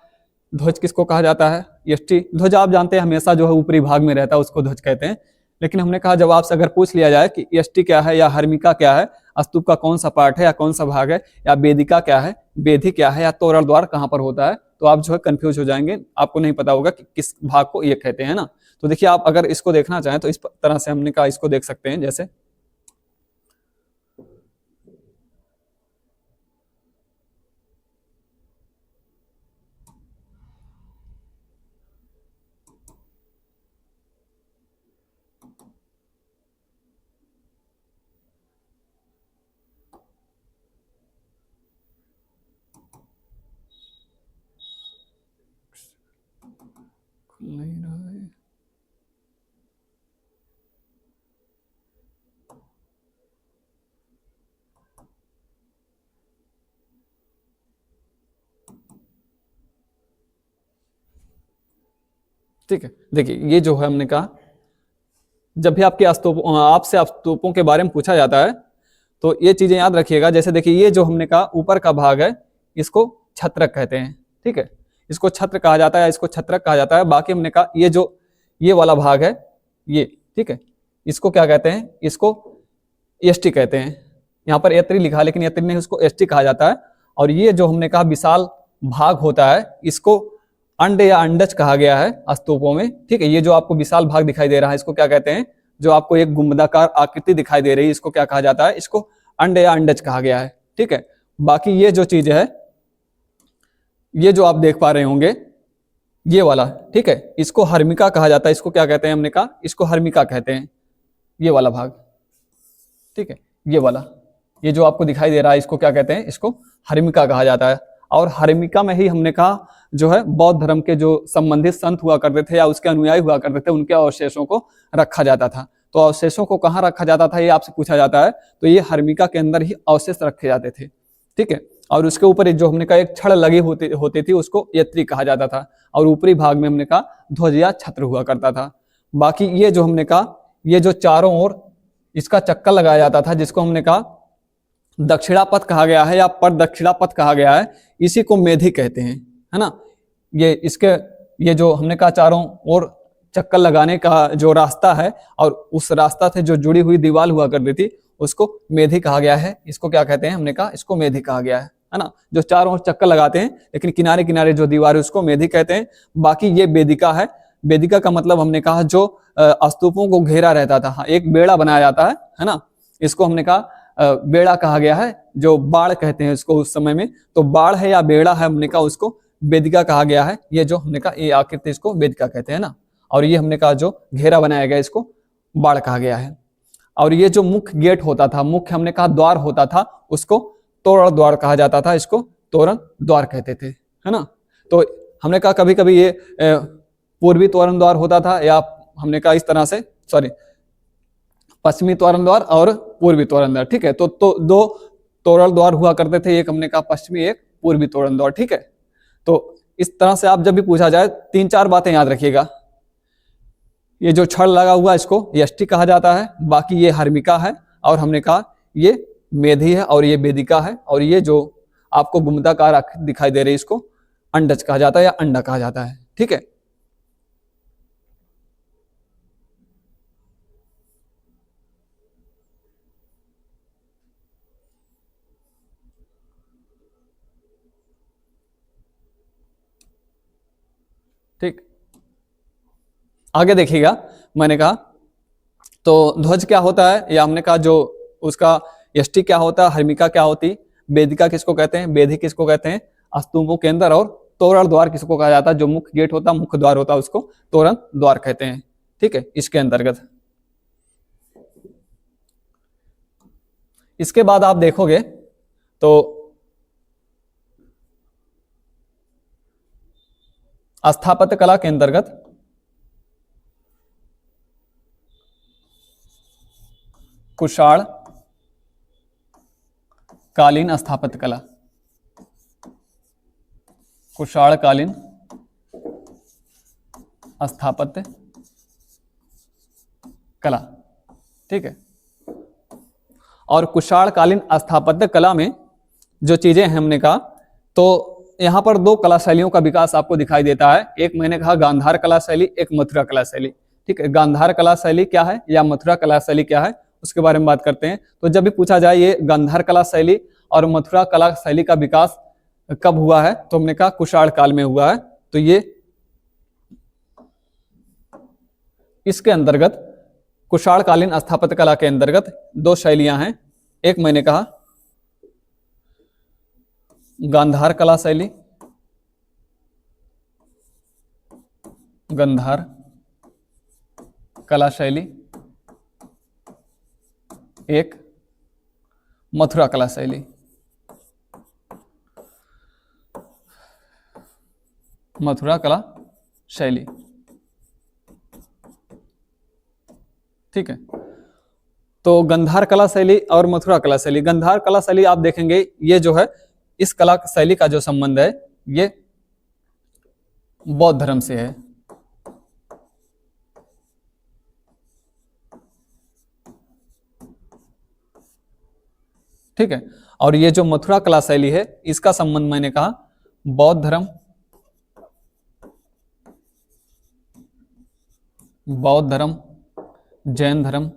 ध्वज किसको कहा जाता है, यष्टि। ध्वज आप जानते हैं हमेशा जो है ऊपरी भाग में रहता है उसको ध्वज कहते हैं। लेकिन हमने कहा जब आपसे अगर पूछ लिया जाए कि यष्टि क्या है या हर्मिका क्या है, स्तूप का कौन सा पार्ट है या कौन सा भाग है, या वेदिका क्या है, वेदी क्या है, या तोरण द्वार कहाँ पर होता है, तो आप जो है कंफ्यूज हो जाएंगे, आपको नहीं पता होगा कि किस भाग को ये कहते हैं ना। तो देखिए आप अगर इसको देखना चाहें तो इस तरह से हमने कहा इसको देख सकते हैं। जैसे नहीं रहा है, ठीक है। देखिए ये जो है हमने कहा जब भी आपके आपसे स्तूपों के बारे में पूछा जाता है तो ये चीजें याद रखिएगा। जैसे देखिए ये जो हमने कहा ऊपर का भाग है इसको छत्रक कहते हैं, ठीक है, इसको छत्र कहा जाता है, इसको छत्रक कहा जाता है। बाकी हमने कहा ये जो ये वाला भाग है ये, ठीक है, इसको क्या कहते हैं, इसको यष्टि कहते हैं। यहाँ पर यत्री लिखा है लेकिन यत्री नहीं, उसको यष्टि कहा जाता है। और ये जो हमने कहा विशाल भाग होता है इसको अंड या अंडज कहा गया है स्तूपों में, ठीक है। ये जो आपको विशाल भाग दिखाई दे रहा है इसको क्या कहते हैं, जो आपको एक गुंबदाकार आकृति दिखाई दे रही है इसको क्या कहा जाता है, इसको अंड या अंडज कहा गया है, ठीक है। बाकी ये जो चीज है ये जो आप देख पा रहे होंगे ये वाला, ठीक है, इसको हर्मिका कहा जाता है। इसको क्या कहते हैं, हमने कहा इसको हर्मिका कहते हैं, ये वाला भाग, ठीक है, ये वाला, ये जो आपको दिखाई दे रहा है इसको क्या कहते हैं, इसको हर्मिका कहा जाता है। और हर्मिका में ही हमने कहा जो है बौद्ध धर्म के जो संबंधित संत हुआ करते थे या उसके अनुयायी हुआ करते थे उनके अवशेषों को रखा जाता था। तो अवशेषों को कहाँ रखा जाता था ये आपसे पूछा जाता है, तो ये हर्मिका के अंदर ही अवशेष रखे जाते थे, ठीक है। और उसके ऊपर जो हमने कहा एक छड़ लगी होती थी उसको यत्री कहा जाता था। और ऊपरी भाग में हमने कहा ध्वज या छत्र हुआ करता था। बाकी ये जो हमने कहा ये जो चारों ओर इसका चक्कर लगाया जाता था जिसको हमने कहा दक्षिणापथ कहा गया है या पर दक्षिणापथ कहा गया है, इसी को मेधी कहते हैं, है ना। ये इसके ये जो हमने कहा चारों ओर चक्कर लगाने का जो रास्ता है और उस रास्ता से जो जुड़ी हुई दीवार हुआ करती थी उसको मेधी कहा गया है। इसको क्या कहते हैं, हमने कहा इसको मेधी कहा गया है ना। जो चारों ओर चक्कर लगाते हैं लेकिन किनारे किनारे जो दीवार है उसको मेधी कहते हैं। बाकी ये वेदिका है। वेदिका का मतलब हमने कहा जो स्तूपों को घेरा रहता था, हाँ, एक बेड़ा बनाया जाता है ना। इसको हमने कहा बेड़ा कहा गया है, जो बाढ़ कहते हैं उसको उस समय में। तो बाढ़ है या बेड़ा है हमने कहा उसको वेदिका कहा गया है। ये जो हमने कहा ये आकृति इसको वेदिका कहते हैं ना। और ये हमने कहा जो घेरा बनाया गया इसको बाढ़ कहा गया है। और ये जो मुख्य गेट होता था, मुख्य हमने कहा द्वार होता था, उसको तोरण द्वार कहा जाता था, इसको तोरण द्वार कहते थे, है ना। तो हमने कहा कभी कभी ये पूर्वी तोरण द्वार होता था, या हमने कहा इस तरह से, सॉरी, पश्चिमी तोरण द्वार और पूर्वी तोरण द्वार। ठीक है, तो दो तोरण द्वार हुआ करते थे, एक हमने कहा पश्चिमी, एक पूर्वी तोरण द्वार। ठीक है, तो इस तरह से आप जब भी पूछा जाए 3-4 बातें याद रखिएगा। ये जो छड़ लगा हुआ है इसको यष्टि कहा जाता है, बाकी ये हर्मिका है, और हमने कहा ये मेधी है, और ये वेदिका है, और ये जो आपको गुम्बदाकार दिखाई दे रही है इसको अंडज कहा जाता है या अंडा कहा जाता है। ठीक है, ठीक, आगे देखिएगा। मैंने कहा तो ध्वज क्या होता है, या हमने कहा जो उसका यष्टि क्या होता है, हर्मिका क्या होती, वेदिका किसको कहते हैं, वेदी किसको कहते हैं, स्तंभों के अंदर, और तोरण द्वार किसको कहा जाता है, जो मुख्य गेट होता है, मुख्य द्वार होता है, उसको तोरण द्वार कहते हैं। ठीक है, इसके अंतर्गत। इसके बाद आप देखोगे तो स्थापत्य कला के अंतर्गत कुषाण कालीन स्थापत्य कला, कुषाण कालीन स्थापत्य कला। ठीक है, और कुषाण कालीन स्थापत्य कला में जो चीजें हैं हमने कहा, तो यहां पर 2 कला शैलियों का विकास आपको दिखाई देता है। एक मैंने कहा गांधार कला शैली, एक मथुरा कला शैली। ठीक है, गांधार कला शैली क्या है या मथुरा कला शैली क्या है, उसके बारे में बात करते हैं। तो जब भी पूछा जाए ये गांधार कला शैली और मथुरा कला शैली का विकास कब हुआ है, तो हमने कहा कुषाण काल में हुआ है। तो ये इसके अंतर्गत कुषाण कालीन स्थापत्य कला के अंतर्गत 2 शैलियां हैं। एक मैंने कहा गांधार कला शैली, गांधार कला शैली, एक मथुरा कला शैली। मथुरा कला शैली। ठीक है, तो गांधार कला शैली और मथुरा कला शैली। गांधार कला शैली आप देखेंगे, ये जो है इस कला शैली का जो संबंध है ये बौद्ध धर्म से है। ठीक है, और ये जो मथुरा कला शैली है इसका संबंध मैंने कहा बौद्ध धर्म, बौद्ध धर्म, जैन धर्म,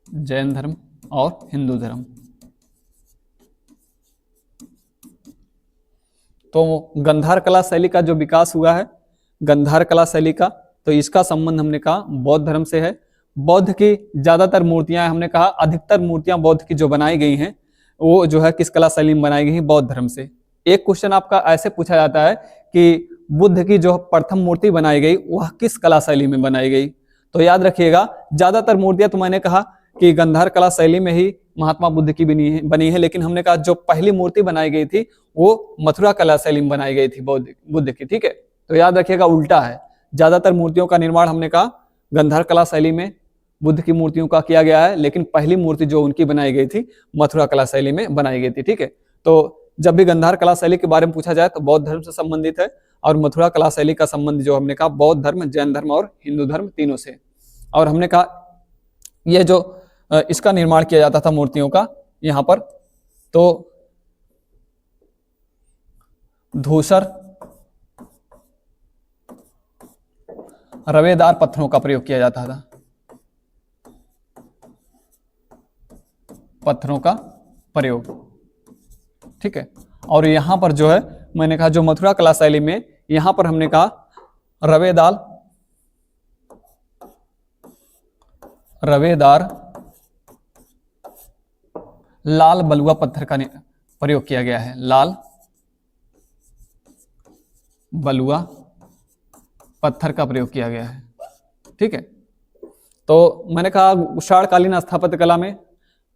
जैन धर्म और हिंदू धर्म। तो गांधार कला शैली का जो विकास हुआ है, गांधार कला शैली का, तो इसका संबंध हमने कहा बौद्ध धर्म से है। बौद्ध की ज्यादातर मूर्तियां, हमने कहा अधिकतर मूर्तियां बौद्ध की जो बनाई गई हैं वो जो है किस कला शैली में बनाई गई है, बौद्ध धर्म से। एक क्वेश्चन आपका ऐसे पूछा जाता है कि बुद्ध की जो प्रथम मूर्ति बनाई गई वह किस कला शैली में बनाई गई, तो याद रखिएगा ज्यादातर मूर्तियां तो मैंने कहा कि गांधार कला शैली में ही महात्मा बुद्ध की बनी है, लेकिन हमने कहा जो पहली मूर्ति बनाई गई थी वो मथुरा कला शैली में बनाई गई थी बुद्ध की। ठीक है, तो याद रखिएगा उल्टा है, ज्यादातर मूर्तियों का निर्माण हमने कहा गांधार कला शैली में बुद्ध की मूर्तियों का किया गया है, लेकिन पहली मूर्ति जो उनकी बनाई गई थी मथुरा कला शैली में बनाई गई थी। ठीक है, तो जब भी गांधार कला शैली के बारे में पूछा जाए तो बौद्ध धर्म से संबंधित है, और मथुरा कला शैली का संबंध जो हमने कहा बौद्ध धर्म, जैन धर्म और हिंदू धर्म तीनों से। और हमने कहा ये जो इसका निर्माण किया जाता था मूर्तियों का यहाँ पर, तो धूसर रवेदार पत्थरों का प्रयोग किया जाता था, पत्थरों का प्रयोग। ठीक है, और यहां पर जो है मैंने कहा जो मथुरा कला शैली में यहां पर हमने कहा रवेदार लाल बलुआ पत्थर का प्रयोग किया गया है, लाल बलुआ पत्थर का प्रयोग किया गया है। ठीक है, तो मैंने कहा कुषाण कालीन स्थापत्य कला में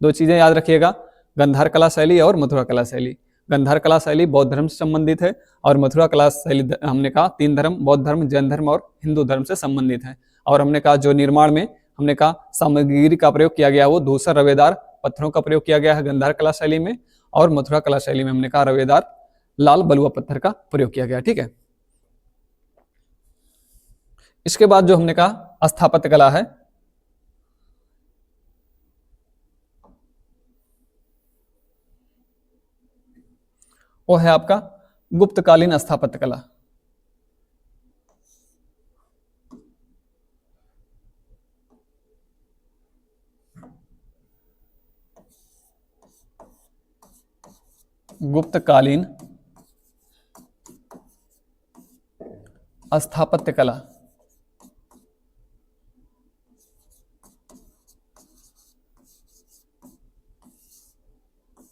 2 चीजें याद रखिएगा, गांधार कला शैली और मथुरा कला शैली। गंधार कला शैली बौद्ध धर्म से संबंधित है, और मथुरा कला शैली हमने कहा तीन धर्म, बौद्ध धर्म, जैन धर्म और हिंदू धर्म से संबंधित है। और हमने कहा जो निर्माण में हमने कहा सामग्री का प्रयोग किया गया वो धूसर रवेदार पत्थरों का प्रयोग किया गया है गंधार कला शैली में, और मथुरा कला शैली में हमने कहा रवेदार लाल बलुआ पत्थर का प्रयोग किया गया। ठीक है, इसके बाद जो हमने कहा स्थापत्य कला है, वो है आपका गुप्तकालीन स्थापत्य कला। गुप्तकालीन स्थापत्य कला,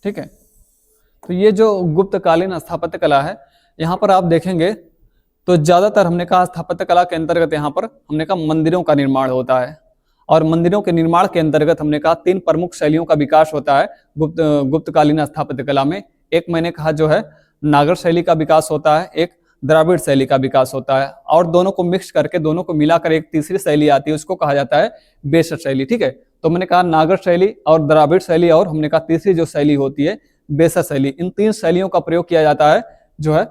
ठीक है। तो ये जो गुप्तकालीन स्थापत्य कला है, यहाँ पर आप देखेंगे तो ज्यादातर हमने कहा स्थापत्य कला के अंतर्गत यहाँ पर हमने कहा मंदिरों का निर्माण होता है, और मंदिरों के निर्माण के अंतर्गत हमने कहा तीन प्रमुख शैलियों का विकास होता है गुप्तकालीन स्थापत्य कला में। एक मैंने कहा जो है नागर शैली का विकास होता है, एक द्राविड़ शैली का विकास होता है, और दोनों को मिक्स करके दोनों को मिलाकर एक तीसरी शैली आती है, उसको कहा जाता है बेसर शैली। ठीक है, तो मैंने कहा नागर शैली और द्राविड़ शैली, और हमने कहा तीसरी जो शैली होती है बेसर शैली। इन तीन शैलियों का प्रयोग किया जाता है जो है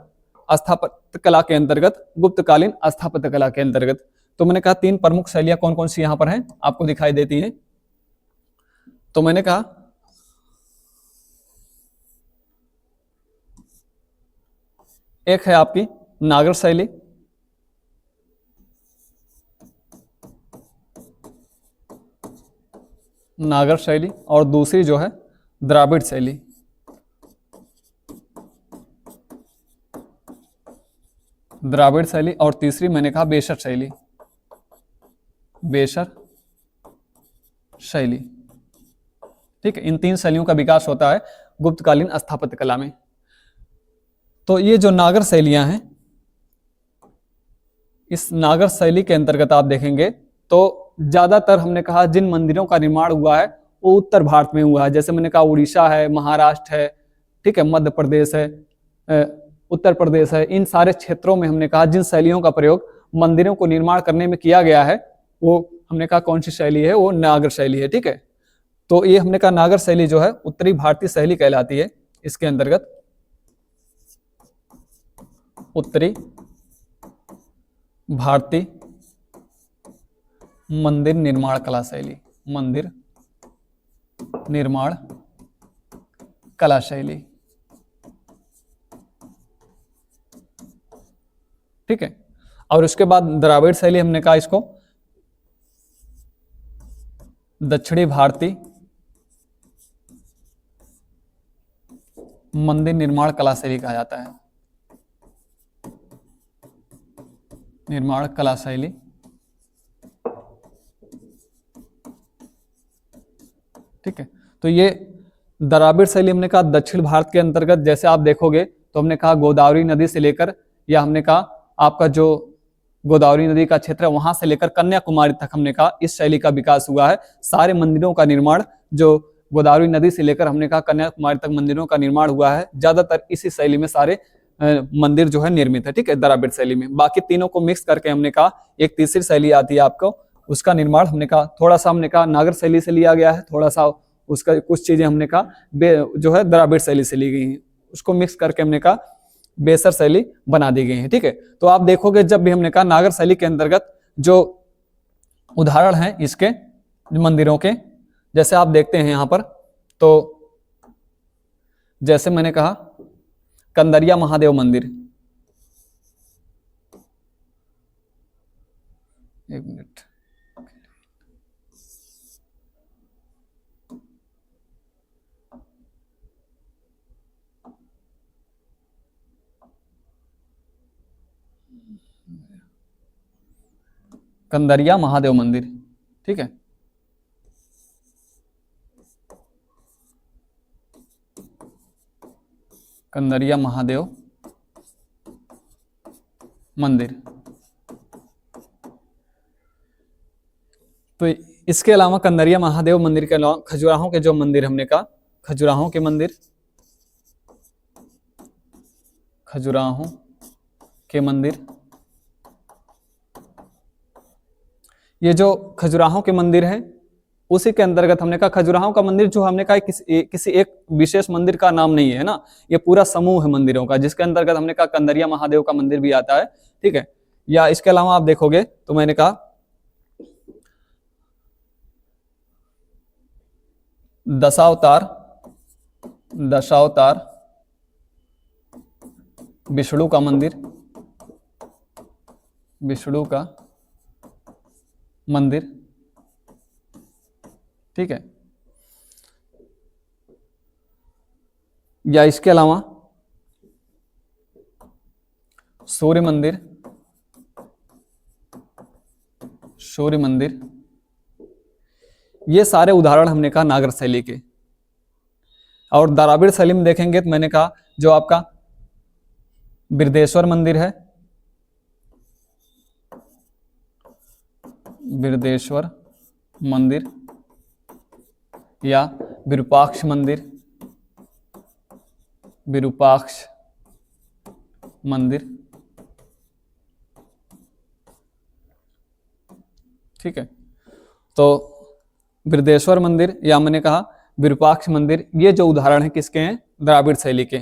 स्थापत्य कला के अंतर्गत, गुप्तकालीन स्थापत्य कला के अंतर्गत। तो मैंने कहा तीन प्रमुख शैलियां कौन कौन सी यहाँ पर हैं आपको दिखाई देती हैं। तो मैंने कहा एक है आपकी नागर शैली, नागर शैली, और दूसरी जो है द्राविड़ शैली। द्राविड़ शैली, और तीसरी मैंने कहा बेसर शैली, बेसर शैली। ठीक है, इन तीन शैलियों का विकास होता है गुप्तकालीन स्थापत्य कला में। तो ये जो नागर शैलियां हैं, इस नागर शैली के अंतर्गत आप देखेंगे तो ज्यादातर हमने कहा जिन मंदिरों का निर्माण हुआ है वो उत्तर भारत में हुआ है। जैसे मैंने कहा उड़ीसा है, महाराष्ट्र है, ठीक है, मध्य प्रदेश है, उत्तर प्रदेश है, इन सारे क्षेत्रों में हमने कहा जिन शैलियों का प्रयोग मंदिरों को निर्माण करने में किया गया है वो हमने कहा कौन सी शैली है, वो नागर शैली है। ठीक है, तो ये हमने कहा नागर शैली जो है उत्तरी भारतीय शैली कहलाती है। इसके अंतर्गत उत्तरी भारतीय मंदिर निर्माण कला शैली, मंदिर निर्माण कला शैली। ठीक है, और उसके बाद द्राविड़ शैली हमने कहा इसको दक्षिणी भारतीय मंदिर निर्माण कला शैली कहा जाता है, निर्माण कला शैली। ठीक है, तो ये द्राविड़ शैली हमने कहा दक्षिण भारत के अंतर्गत, जैसे आप देखोगे तो हमने कहा गोदावरी नदी से लेकर, या हमने कहा आपका जो गोदावरी नदी का क्षेत्र है वहां से लेकर कन्याकुमारी तक हमने कहा इस शैली का विकास हुआ है। सारे मंदिरों का निर्माण जो गोदावरी नदी से लेकर हमने कहा कन्याकुमारी तक मंदिरों का निर्माण हुआ है, ज्यादातर इसी शैली में सारे मंदिर जो है निर्मित है। ठीक है, द्राविड़ शैली में। बाकी तीनों को मिक्स करके हमने कहा एक तीसरी शैली आती है आपको, उसका निर्माण हमने कहा थोड़ा सा हमने कहा नागर शैली से लिया गया है, थोड़ा सा उसका कुछ चीजें हमने कहा जो है द्राविड़ शैली से ली गई हैं, उसको मिक्स करके हमने कहा बेसर शैली बना दी गई है। ठीक है, तो आप देखोगे जब भी हमने कहा नागर शैली के अंतर्गत जो उदाहरण है इसके मंदिरों के, जैसे आप देखते हैं यहाँ पर, तो जैसे मैंने कहा कंदरिया महादेव मंदिर, एक मिनट, कंदरिया महादेव मंदिर। ठीक है, कंदरिया महादेव मंदिर। तो इसके अलावा कंदरिया महादेव मंदिर के अलावा खजुराहो के जो मंदिर हमने कहा, खजुराहो के मंदिर, खजुराहो के मंदिर। ये जो खजुराहो के मंदिर है उसी के अंतर्गत हमने कहा खजुराहो का मंदिर जो हमने कहा किसी एक विशेष मंदिर का नाम नहीं है ना, ये पूरा समूह है मंदिरों का, जिसके अंतर्गत हमने कहा कंदरिया महादेव का मंदिर भी आता है। ठीक है, या इसके अलावा आप देखोगे तो मैंने कहा दशावतार विष्णु का मंदिर, विष्णु का मंदिर। ठीक है, या इसके अलावा सूर्य मंदिर, सूर्य मंदिर। ये सारे उदाहरण हमने कहा नागर शैली के। और द्राविड़ शैली में देखेंगे तो मैंने कहा जो आपका बृहदेश्वर मंदिर है, बृहदेश्वर मंदिर या विरूपाक्ष मंदिर, विरूपाक्ष मंदिर। ठीक है, तो बृहदेश्वर मंदिर या मैंने कहा विरूपाक्ष मंदिर, ये जो उदाहरण है किसके हैं? द्राविड़ शैली के।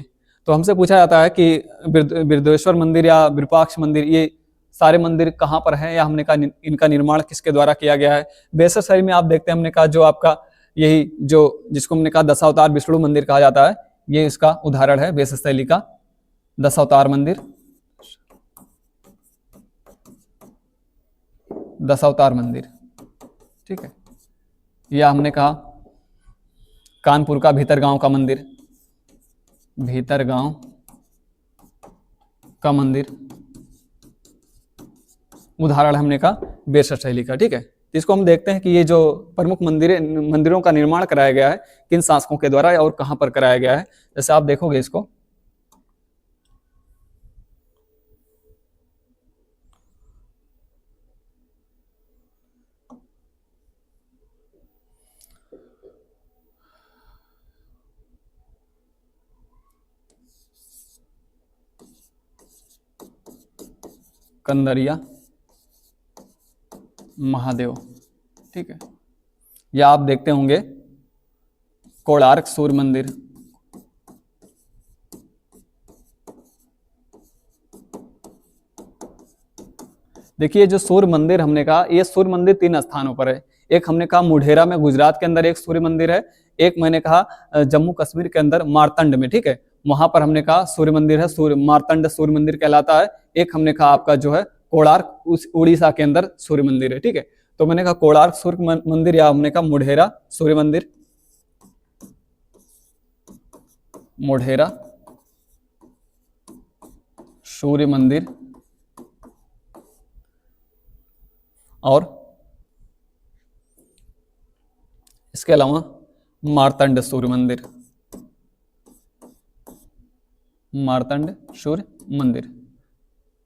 तो हमसे पूछा जाता है कि बृहदेश्वर मंदिर या विरूपाक्ष मंदिर ये सारे मंदिर कहाँ पर हैं, या हमने कहा इनका निर्माण किसके द्वारा किया गया है। बेसर शैली में आप देखते हैं हमने कहा जो आपका यही जो जिसको हमने कहा दशावतार विष्णु मंदिर कहा जाता है, ये इसका उदाहरण है बेसर शैली का, दशावतार मंदिर, दशावतार मंदिर। ठीक है, या हमने कहा कानपुर का भीतरगांव का मंदिर, भीतरगांव का मंदिर उदाहरण हमने कहा बेसर शैली का। ठीक है, इसको हम देखते हैं कि ये जो प्रमुख मंदिरों का निर्माण कराया गया है किन शासकों के द्वारा और कहां पर कराया गया है। जैसे आप देखोगे इसको कंदरिया महादेव। ठीक है, या आप देखते होंगे कोणार्क सूर्य मंदिर, देखिए जो सूर्य मंदिर हमने कहा ये सूर्य मंदिर 3 स्थानों पर है। एक हमने कहा मुढेरा में गुजरात के अंदर एक सूर्य मंदिर है, एक मैंने कहा जम्मू कश्मीर के अंदर मारतंड में। ठीक है, वहां पर हमने कहा सूर्य मंदिर है, सूर्य मारतंड सूर्य मंदिर कहलाता है। एक हमने कहा आपका जो है कोणार्क उस उड़ीसा के अंदर सूर्य मंदिर है। ठीक है, तो मैंने कहा कोणार्क सूर्य मंदिर या हमने कहा मुढेरा सूर्य मंदिर, मुढेरा सूर्य मंदिर, और इसके अलावा मारतंड सूर्य मंदिर, मारतंड सूर्य मंदिर।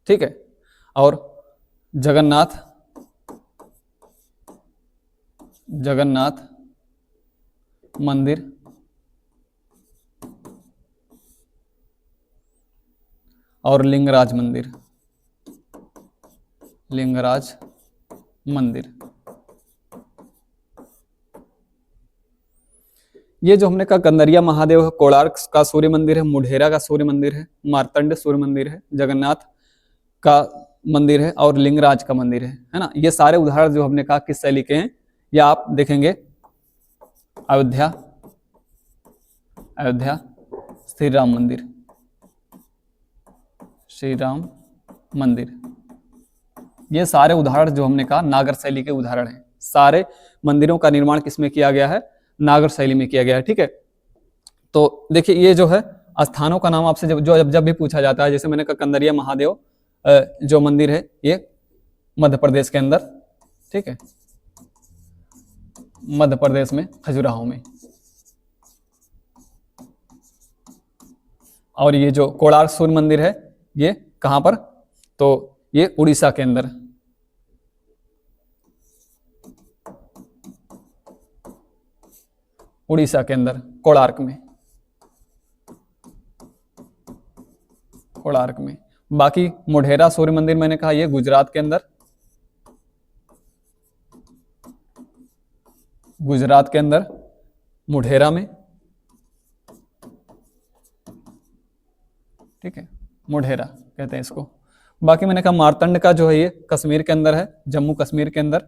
ठीक है, और जगन्नाथ, जगन्नाथ मंदिर, और लिंगराज मंदिर, लिंगराज मंदिर। ये जो हमने कहा कंदरिया महादेव है, कोणार्क का सूर्य मंदिर है, मुढेरा का सूर्य मंदिर है, मारतंड सूर्य मंदिर है, जगन्नाथ का मंदिर है और लिंगराज का मंदिर है ना। ये सारे उदाहरण जो हमने कहा किस शैली के हैं, या आप देखेंगे अयोध्या, अयोध्या श्री राम मंदिर, श्री राम मंदिर। ये सारे उदाहरण जो हमने कहा नागर शैली के उदाहरण हैं। सारे मंदिरों का निर्माण किसमें किया गया है? नागर शैली में किया गया है। ठीक है, तो देखिए ये जो है स्थानों का नाम आपसे जब भी पूछा जाता है, जैसे मैंने कहा कंदरिया महादेव जो मंदिर है ये मध्य प्रदेश के अंदर, ठीक है, मध्य प्रदेश में खजुराहो में। और ये जो कोणार्क सूर्य मंदिर है ये कहां पर? तो ये उड़ीसा के अंदर, उड़ीसा के अंदर कोणार्क में। कोणार्क में। बाकी मोढेरा सूर्य मंदिर मैंने कहा ये गुजरात के अंदर, गुजरात के अंदर मोढेरा में, ठीक है, मोढेरा कहते हैं इसको। बाकी मैंने कहा मार्तंड का जो है ये कश्मीर के अंदर है, जम्मू कश्मीर के अंदर।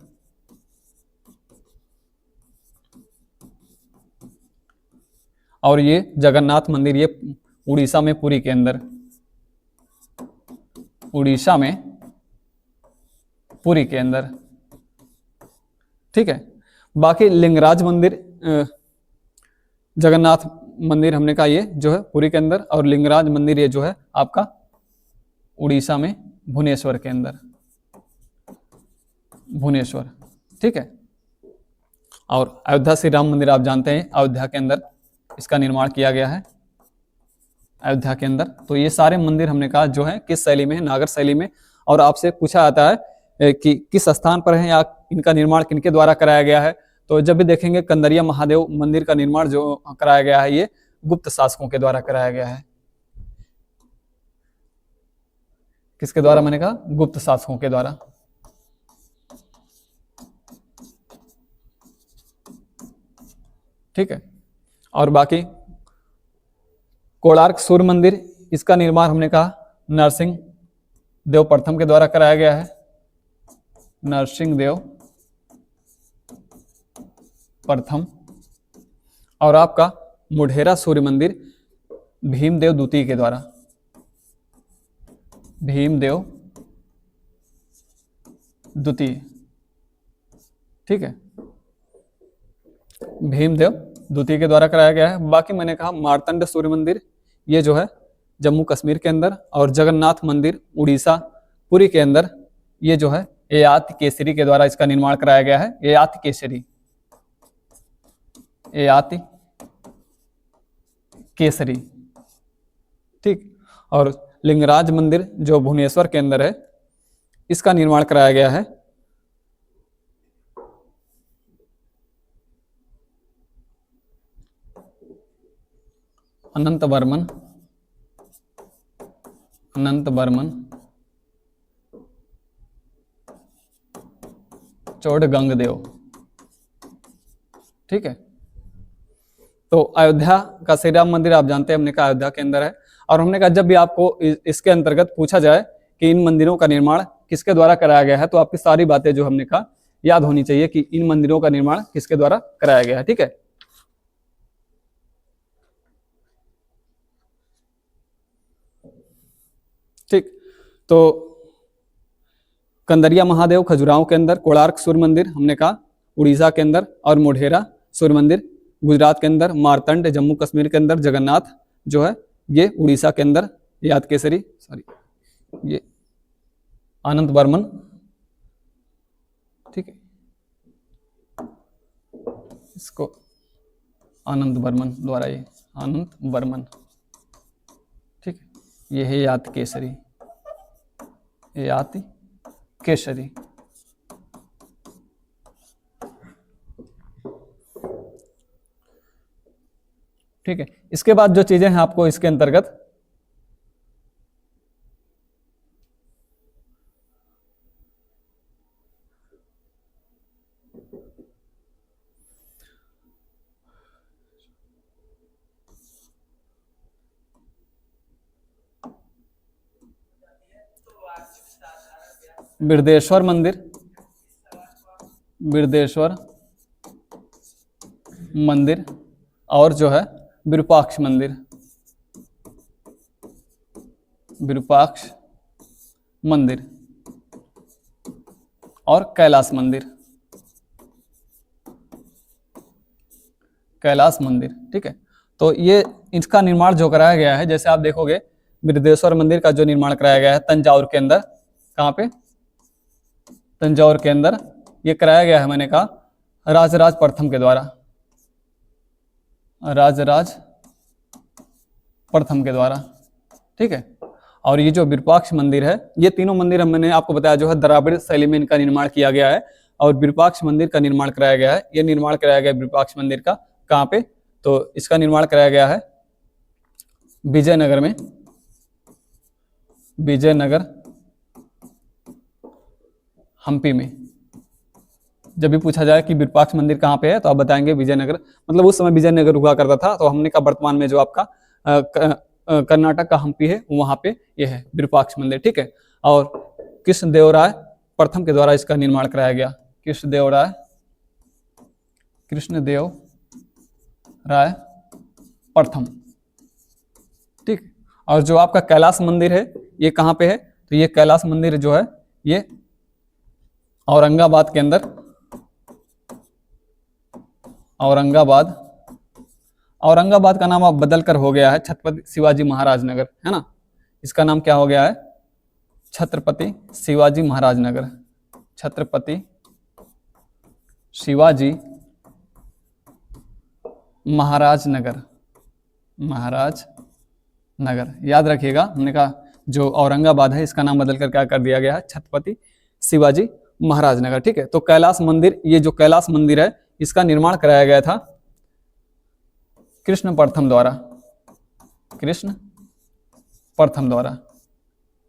और ये जगन्नाथ मंदिर ये उड़ीसा में, पुरी के अंदर, उड़ीसा में पुरी के अंदर, ठीक है। बाकी लिंगराज मंदिर, जगन्नाथ मंदिर हमने कहा ये जो है पुरी के अंदर, और लिंगराज मंदिर ये जो है आपका उड़ीसा में भुवनेश्वर के अंदर, भुवनेश्वर, ठीक है। और अयोध्या श्री राम मंदिर आप जानते हैं अयोध्या के अंदर इसका निर्माण किया गया है, अयोध्या के अंदर। तो ये सारे मंदिर हमने कहा जो है किस शैली में है, नागर शैली में। और आपसे पूछा जाता है कि किस स्थान पर है या इनका निर्माण किनके द्वारा कराया गया है, तो जब भी देखेंगे कंदरिया महादेव मंदिर का निर्माण जो कराया गया है ये गुप्त शासकों के द्वारा कराया गया है। किसके द्वारा? मैंने कहा गुप्त शासकों के द्वारा, ठीक है। और बाकी कोणार्क सूर्य मंदिर, इसका निर्माण हमने कहा नरसिंह देव प्रथम के द्वारा कराया गया है, नरसिंह देव प्रथम। और आपका मोढेरा सूर्य मंदिर भीमदेव द्वितीय के द्वारा, भीमदेव द्वितीय, ठीक है, भीमदेव द्वितीय के द्वारा कराया गया है। बाकी मैंने कहा मार्तंड सूर्य मंदिर ये जो है जम्मू कश्मीर के अंदर, और जगन्नाथ मंदिर उड़ीसा पुरी के अंदर ये जो है ययाति केसरी के द्वारा इसका निर्माण कराया गया है, ययाति केसरी, ययाति केसरी, ठीक। और लिंगराज मंदिर जो भुवनेश्वर के अंदर है इसका निर्माण कराया गया है अनंत बर्मन, अनंत बर्मन चोडगंगदेव, ठीक है। तो अयोध्या का श्री राम मंदिर आप जानते हैं हमने कहा अयोध्या के अंदर है। और हमने कहा जब भी आपको इसके अंतर्गत पूछा जाए कि इन मंदिरों का निर्माण किसके द्वारा कराया गया है, तो आपकी सारी बातें जो हमने कहा याद होनी चाहिए कि इन मंदिरों का निर्माण किसके द्वारा कराया गया है, ठीक है। ठीक, तो कंदरिया महादेव खजुराहो के अंदर, कोणार्क सूर्य मंदिर हमने कहा उड़ीसा के अंदर, और मोढेरा सूर्य मंदिर गुजरात के अंदर, मार्तंड जम्मू कश्मीर के अंदर, जगन्नाथ जो है ये उड़ीसा के अंदर, याद केसरी सॉरी ये आनंद बर्मन, ठीक है, इसको आनंद बर्मन द्वारा, ये आनंद बर्मन, ठीक है, ये है याति केसरी, याति केसरी, ठीक है। इसके बाद जो चीजें हैं आपको इसके अंतर्गत बिरदेश्वर मंदिर, बिरदेश्वर मंदिर, और जो है विरूपाक्ष मंदिर, विरूपाक्ष मंदिर, और कैलाश मंदिर, कैलाश मंदिर, ठीक है। तो ये इसका निर्माण जो कराया गया है, जैसे आप देखोगे बिरदेश्वर मंदिर का जो निर्माण कराया गया है तंजावुर के अंदर, कहाँ पे? तंजावुर के अंदर ये कराया गया है, मैंने कहा राजराज प्रथम के द्वारा, राजराज प्रथम के द्वारा, ठीक है। और ये जो विरूपाक्ष मंदिर है, ये तीनों मंदिर मैंने आपको बताया जो है द्राविड़ शैली में इनका निर्माण किया गया है, और विरूपाक्ष मंदिर का निर्माण कराया गया है। ये निर्माण कराया गया विरूपाक्ष मंदिर का कहाँ पे? तो इसका निर्माण कराया गया है विजयनगर में, विजयनगर हम्पी में। जब भी पूछा जाए कि विरूपाक्ष मंदिर कहाँ पे है तो आप बताएंगे विजयनगर, मतलब उस समय विजयनगर हुआ करता था, तो हमने कहा वर्तमान में जो आपका कर्नाटक का हम्पी है वहां पे ये है विरूपाक्ष मंदिर, ठीक है। और कृष्णदेवराय प्रथम के द्वारा इसका निर्माण कराया गया, कृष्णदेव राय प्रथम, ठीक। और जो आपका कैलाश मंदिर है ये कहाँ पे है, तो ये कैलाश मंदिर जो है ये औरंगाबाद के अंदर, औरंगाबाद का नाम अब बदल कर हो गया है छत्रपति शिवाजी महाराज नगर, है ना। इसका नाम क्या हो गया है, छत्रपति शिवाजी महाराज नगर, छत्रपति शिवाजी महाराज नगर, याद रखिएगा। हमने कहा जो औरंगाबाद है इसका नाम बदल कर क्या कर दिया गया है, छत्रपति शिवाजी महाराज नगर, ठीक है। तो कैलाश मंदिर, ये जो कैलाश मंदिर है इसका निर्माण कराया गया था कृष्ण प्रथम द्वारा,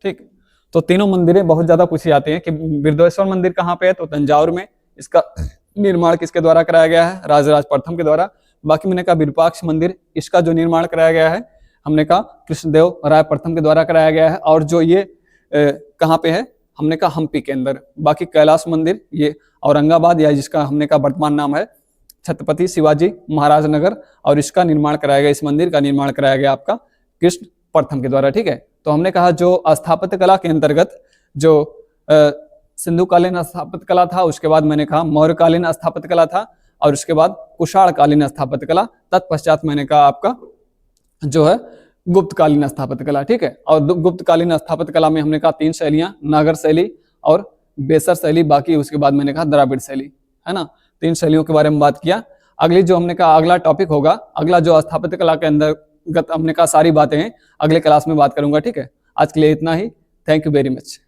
ठीक। तो तीनों मंदिरें बहुत ज्यादा पूछी जाती हैं कि बृहदेश्वर मंदिर कहाँ पे है, तो तंजावुर में। इसका निर्माण किसके द्वारा कराया गया है, राजराज प्रथम के द्वारा। बाकी मैंने कहा विरूपाक्ष मंदिर, इसका जो निर्माण कराया गया है हमने कहा कृष्णदेव राय प्रथम के द्वारा कराया गया है। और जो ये कहाँ पे है, हमने कहा हम्पी के अंदर। बाकी कैलाश मंदिर ये औरंगाबाद, या जिसका हमने कहा वर्तमान नाम है छत्रपति शिवाजी महाराज नगर, और इसका निर्माण कराया गया, इस मंदिर का निर्माण कराया गया आपका कृष्ण प्रथम के द्वारा, ठीक है। तो हमने कहा जो स्थापत्य कला के अंतर्गत जो सिंधुकालीन स्थापत्य कला था, उसके बाद मैंने कहा मौर्यकालीन स्थापत्य कला था, और उसके बाद कुषाणकालीन स्थापत्य कला, तत्पश्चात मैंने कहा आपका जो है गुप्तकालीन स्थापत्य कला, ठीक है। और गुप्तकालीन स्थापत्य कला में हमने कहा 3 शैलियां, नागर शैली और बेसर शैली, बाकी उसके बाद मैंने कहा द्राविड़ शैली, है ना। 3 शैलियों के बारे में बात किया। अगली जो हमने कहा अगला टॉपिक होगा, अगला जो स्थापत्य कला के अंतर्गत हमने कहा सारी बातें हैं अगले क्लास में बात करूंगा, ठीक है। आज के लिए इतना ही, थैंक यू वेरी मच।